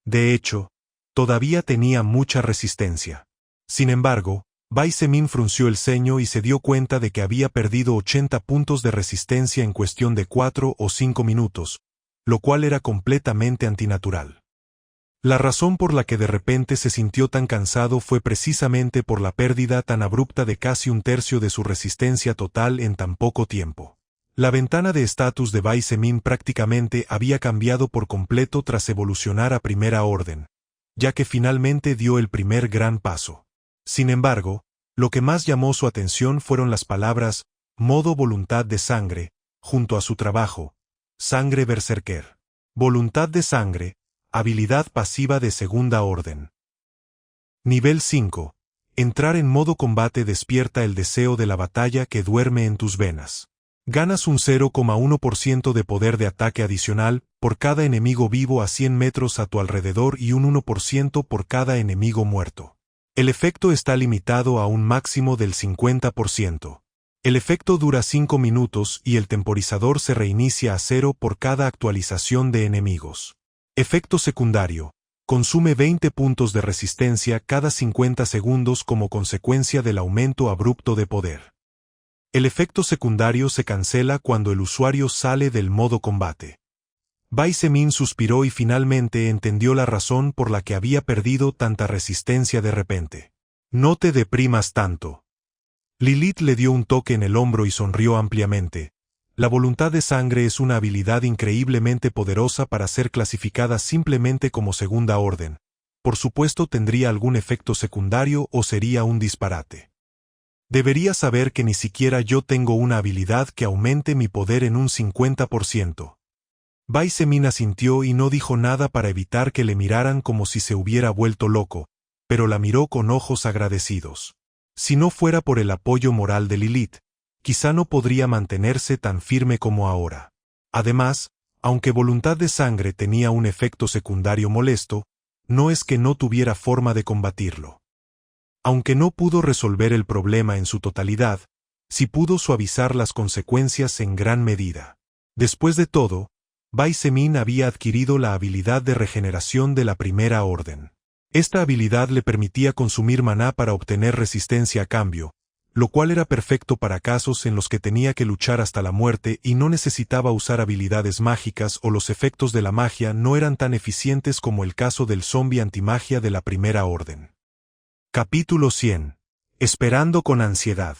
De hecho, todavía tenía mucha resistencia. Sin embargo, Bai Zemin frunció el ceño y se dio cuenta de que había perdido 80 puntos de resistencia en cuestión de 4 o 5 minutos, lo cual era completamente antinatural. La razón por la que de repente se sintió tan cansado fue precisamente por la pérdida tan abrupta de casi 1/3 de su resistencia total en tan poco tiempo. La ventana de estatus de Bai Zemin prácticamente había cambiado por completo tras evolucionar a primera orden, ya que finalmente dio el primer gran paso. Sin embargo, lo que más llamó su atención fueron las palabras modo voluntad de sangre, junto a su trabajo, sangre berserker. Voluntad de sangre. Habilidad pasiva de segunda orden. Nivel 5. Entrar en modo combate despierta el deseo de la batalla que duerme en tus venas. Ganas un 0,1% de poder de ataque adicional por cada enemigo vivo a 100 metros a tu alrededor y un 1% por cada enemigo muerto. El efecto está limitado a un máximo del 50%. El efecto dura 5 minutos y el temporizador se reinicia a 0 por cada actualización de enemigos. Efecto secundario. Consume 20 puntos de resistencia cada 50 segundos como consecuencia del aumento abrupto de poder. El efecto secundario se cancela cuando el usuario sale del modo combate. Bai Semin suspiró y finalmente entendió la razón por la que había perdido tanta resistencia de repente. No te deprimas tanto. Lilith le dio un toque en el hombro y sonrió ampliamente. La voluntad de sangre es una habilidad increíblemente poderosa para ser clasificada simplemente como segunda orden. Por supuesto tendría algún efecto secundario o sería un disparate. Deberías saber que ni siquiera yo tengo una habilidad que aumente mi poder en un 50%. Bai Semin asintió y no dijo nada para evitar que le miraran como si se hubiera vuelto loco, pero la miró con ojos agradecidos. Si no fuera por el apoyo moral de Lilith, quizá no podría mantenerse tan firme como ahora. Además, aunque voluntad de sangre tenía un efecto secundario molesto, no es que no tuviera forma de combatirlo. Aunque no pudo resolver el problema en su totalidad, sí pudo suavizar las consecuencias en gran medida. Después de todo, Bai Semin había adquirido la habilidad de regeneración de la primera orden. Esta habilidad le permitía consumir maná para obtener resistencia a cambio, lo cual era perfecto para casos en los que tenía que luchar hasta la muerte y no necesitaba usar habilidades mágicas o los efectos de la magia no eran tan eficientes como el caso del zombie antimagia de la primera orden. Capítulo 100. Esperando con ansiedad.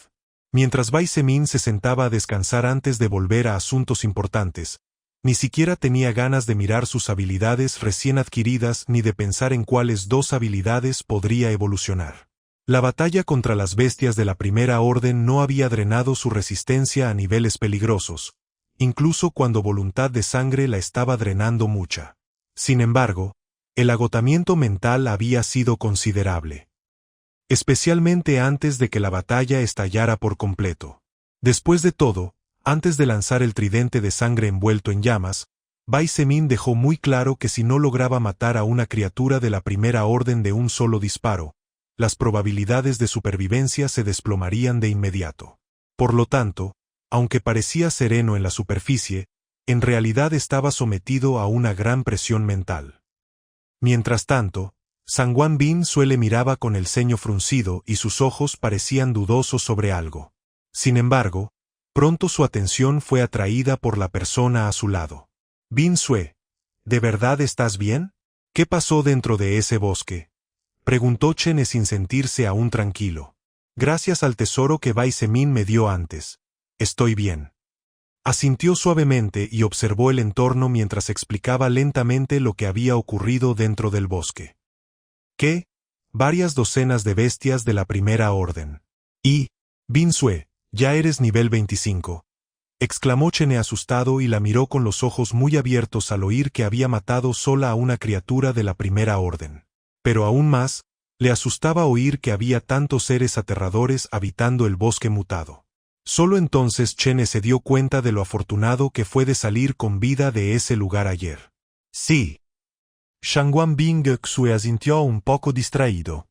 Mientras Bai Semin se sentaba a descansar antes de volver a asuntos importantes, ni siquiera tenía ganas de mirar sus habilidades recién adquiridas ni de pensar en cuáles dos habilidades podría evolucionar. La batalla contra las bestias de la primera orden no había drenado su resistencia a niveles peligrosos, incluso cuando voluntad de sangre la estaba drenando mucha. Sin embargo, el agotamiento mental había sido considerable. Especialmente antes de que la batalla estallara por completo. Después de todo, antes de lanzar el tridente de sangre envuelto en llamas, Bai Semin dejó muy claro que si no lograba matar a una criatura de la primera orden de un solo disparo, las probabilidades de supervivencia se desplomarían de inmediato. Por lo tanto, aunque parecía sereno en la superficie, en realidad estaba sometido a una gran presión mental. Mientras tanto, Sangwan Bin Sue le miraba con el ceño fruncido y sus ojos parecían dudosos sobre algo. Sin embargo, pronto su atención fue atraída por la persona a su lado. Bin Sue, ¿de verdad estás bien? ¿Qué pasó dentro de ese bosque? Preguntó Chene sin sentirse aún tranquilo. Gracias al tesoro que Bai Semin me dio antes. Estoy bien. Asintió suavemente y observó el entorno mientras explicaba lentamente lo que había ocurrido dentro del bosque. ¿Qué? Varias docenas de bestias de la primera orden. Y, Bin Sue, ya eres nivel 25. Exclamó Chene asustado y la miró con los ojos muy abiertos al oír que había matado sola a una criatura de la primera orden. Pero aún más, le asustaba oír que había tantos seres aterradores habitando el bosque mutado. Solo entonces Chene se dio cuenta de lo afortunado que fue de salir con vida de ese lugar ayer. Sí. Sangwan Bin Sue asintió un poco distraído.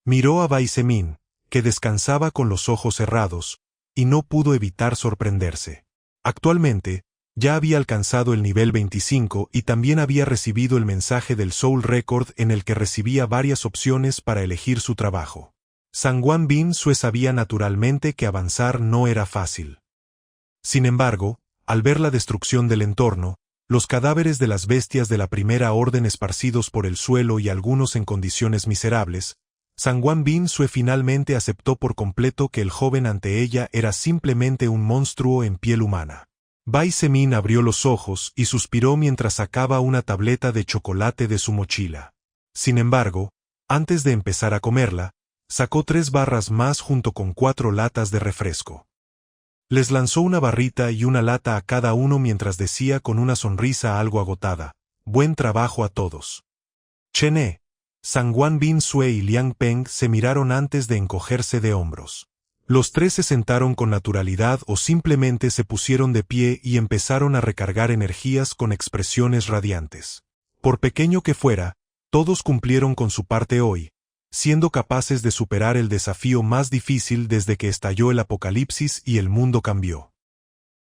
Miró a Bai Semin, que descansaba con los ojos cerrados, y no pudo evitar sorprenderse. Actualmente, ya había alcanzado el nivel 25 y también había recibido el mensaje del Soul Record en el que recibía varias opciones para elegir su trabajo. Sangwan Bin Sue sabía naturalmente que avanzar no era fácil. Sin embargo, al ver la destrucción del entorno, los cadáveres de las bestias de la primera orden esparcidos por el suelo y algunos en condiciones miserables, Sangwan Bin Sue finalmente aceptó por completo que el joven ante ella era simplemente un monstruo en piel humana. Bai Semin abrió los ojos y suspiró mientras sacaba una tableta de chocolate de su mochila. Sin embargo, antes de empezar a comerla, sacó 3 barras más junto con 4 latas de refresco. Les lanzó una barrita y una lata a cada uno mientras decía con una sonrisa algo agotada: «Buen trabajo a todos». Chene, Sangwan Bin Sue y Liang Peng se miraron antes de encogerse de hombros. Los 3 se sentaron con naturalidad o simplemente se pusieron de pie y empezaron a recargar energías con expresiones radiantes. Por pequeño que fuera, todos cumplieron con su parte hoy, siendo capaces de superar el desafío más difícil desde que estalló el apocalipsis y el mundo cambió.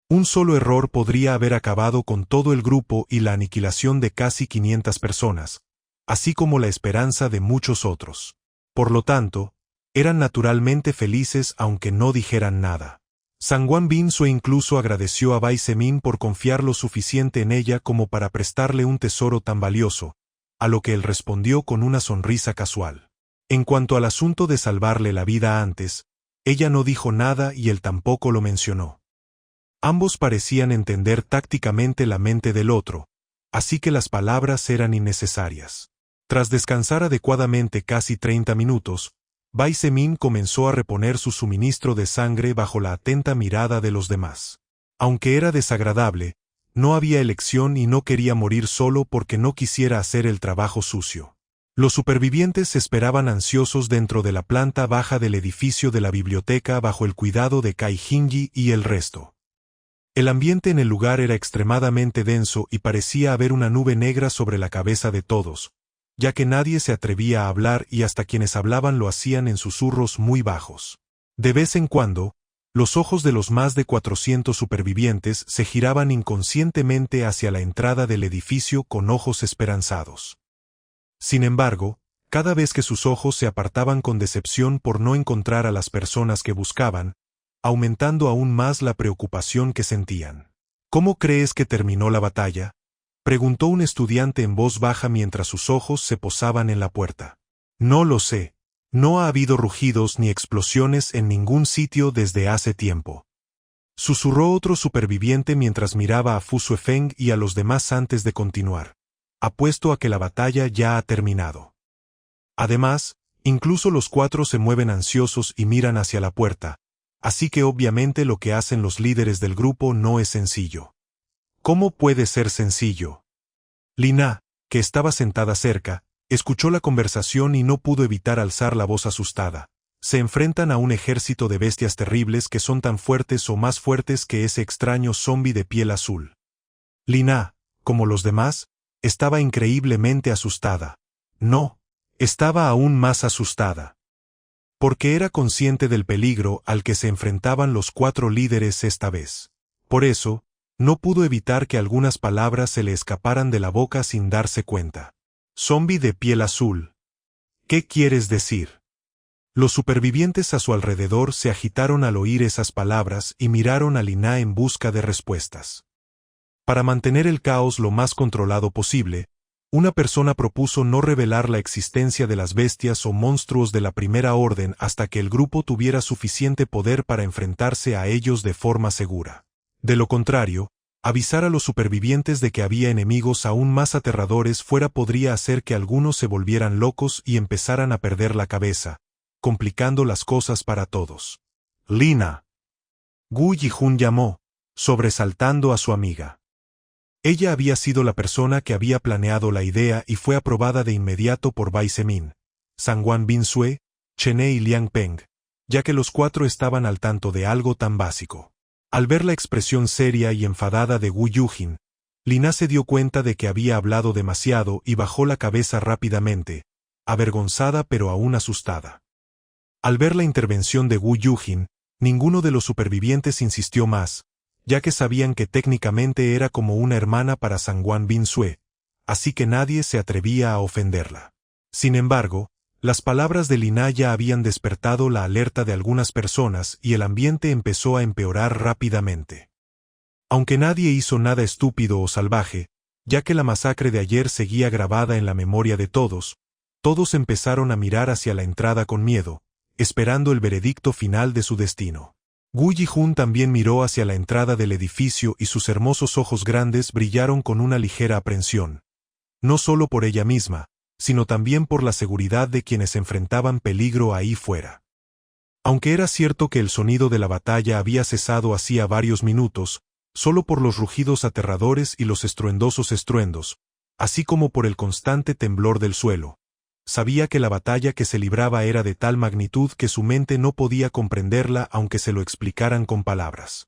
Un solo error podría haber acabado con todo el grupo y la aniquilación de casi 500 personas, así como la esperanza de muchos otros. Por lo tanto, eran naturalmente felices aunque no dijeran nada. Sangwan Binsue incluso agradeció a Bai Semin por confiar lo suficiente en ella como para prestarle un tesoro tan valioso, a lo que él respondió con una sonrisa casual. En cuanto al asunto de salvarle la vida antes, ella no dijo nada y él tampoco lo mencionó. Ambos parecían entender tácticamente la mente del otro, así que las palabras eran innecesarias. Tras descansar adecuadamente casi 30 minutos, Bai Semin comenzó a reponer su suministro de sangre bajo la atenta mirada de los demás. Aunque era desagradable, no había elección y no quería morir solo porque no quisiera hacer el trabajo sucio. Los supervivientes esperaban ansiosos dentro de la planta baja del edificio de la biblioteca bajo el cuidado de Kai Jinji y el resto. El ambiente en el lugar era extremadamente denso y parecía haber una nube negra sobre la cabeza de todos, ya que nadie se atrevía a hablar y hasta quienes hablaban lo hacían en susurros muy bajos. De vez en cuando, los ojos de los más de 400 supervivientes se giraban inconscientemente hacia la entrada del edificio con ojos esperanzados. Sin embargo, cada vez que sus ojos se apartaban con decepción por no encontrar a las personas que buscaban, aumentando aún más la preocupación que sentían. ¿Cómo crees que terminó la batalla?, preguntó un estudiante en voz baja mientras sus ojos se posaban en la puerta. No lo sé. No ha habido rugidos ni explosiones en ningún sitio desde hace tiempo. Susurró otro superviviente mientras miraba a Fu Suefeng y a los demás antes de continuar. Apuesto a que la batalla ya ha terminado. Además, incluso los cuatro se mueven ansiosos y miran hacia la puerta, así que obviamente lo que hacen los líderes del grupo no es sencillo. ¿Cómo puede ser sencillo? Lina, que estaba sentada cerca, escuchó la conversación y no pudo evitar alzar la voz asustada. Se enfrentan a un ejército de bestias terribles que son tan fuertes o más fuertes que ese extraño zombi de piel azul. Lina, como los demás, estaba increíblemente asustada. No, estaba aún más asustada. Porque era consciente del peligro al que se enfrentaban los cuatro líderes esta vez. Por eso, no pudo evitar que algunas palabras se le escaparan de la boca sin darse cuenta. Zombi de piel azul. ¿Qué quieres decir? Los supervivientes a su alrededor se agitaron al oír esas palabras y miraron a Lina en busca de respuestas. Para mantener el caos lo más controlado posible, una persona propuso no revelar la existencia de las bestias o monstruos de la Primera Orden hasta que el grupo tuviera suficiente poder para enfrentarse a ellos de forma segura. De lo contrario, avisar a los supervivientes de que había enemigos aún más aterradores fuera podría hacer que algunos se volvieran locos y empezaran a perder la cabeza, complicando las cosas para todos. Lina. Gu Yijun llamó, sobresaltando a su amiga. Ella había sido la persona que había planeado la idea y fue aprobada de inmediato por Bai Semin, Sangwan Binsue, Chene y Liang Peng, ya que los cuatro estaban al tanto de algo tan básico. Al ver la expresión seria y enfadada de Gu Yujin, Lina se dio cuenta de que había hablado demasiado y bajó la cabeza rápidamente, avergonzada pero aún asustada. Al ver la intervención de Gu Yujin, ninguno de los supervivientes insistió más, ya que sabían que técnicamente era como una hermana para Sangwan Binsue, así que nadie se atrevía a ofenderla. Sin embargo, las palabras de Lina ya habían despertado la alerta de algunas personas y el ambiente empezó a empeorar rápidamente. Aunque nadie hizo nada estúpido o salvaje, ya que la masacre de ayer seguía grabada en la memoria de todos, todos empezaron a mirar hacia la entrada con miedo, esperando el veredicto final de su destino. Gu Yijun también miró hacia la entrada del edificio y sus hermosos ojos grandes brillaron con una ligera aprensión. No solo por ella misma, sino también por la seguridad de quienes enfrentaban peligro ahí fuera. Aunque era cierto que el sonido de la batalla había cesado hacía varios minutos, solo por los rugidos aterradores y los estruendosos estruendos, así como por el constante temblor del suelo, sabía que la batalla que se libraba era de tal magnitud que su mente no podía comprenderla aunque se lo explicaran con palabras.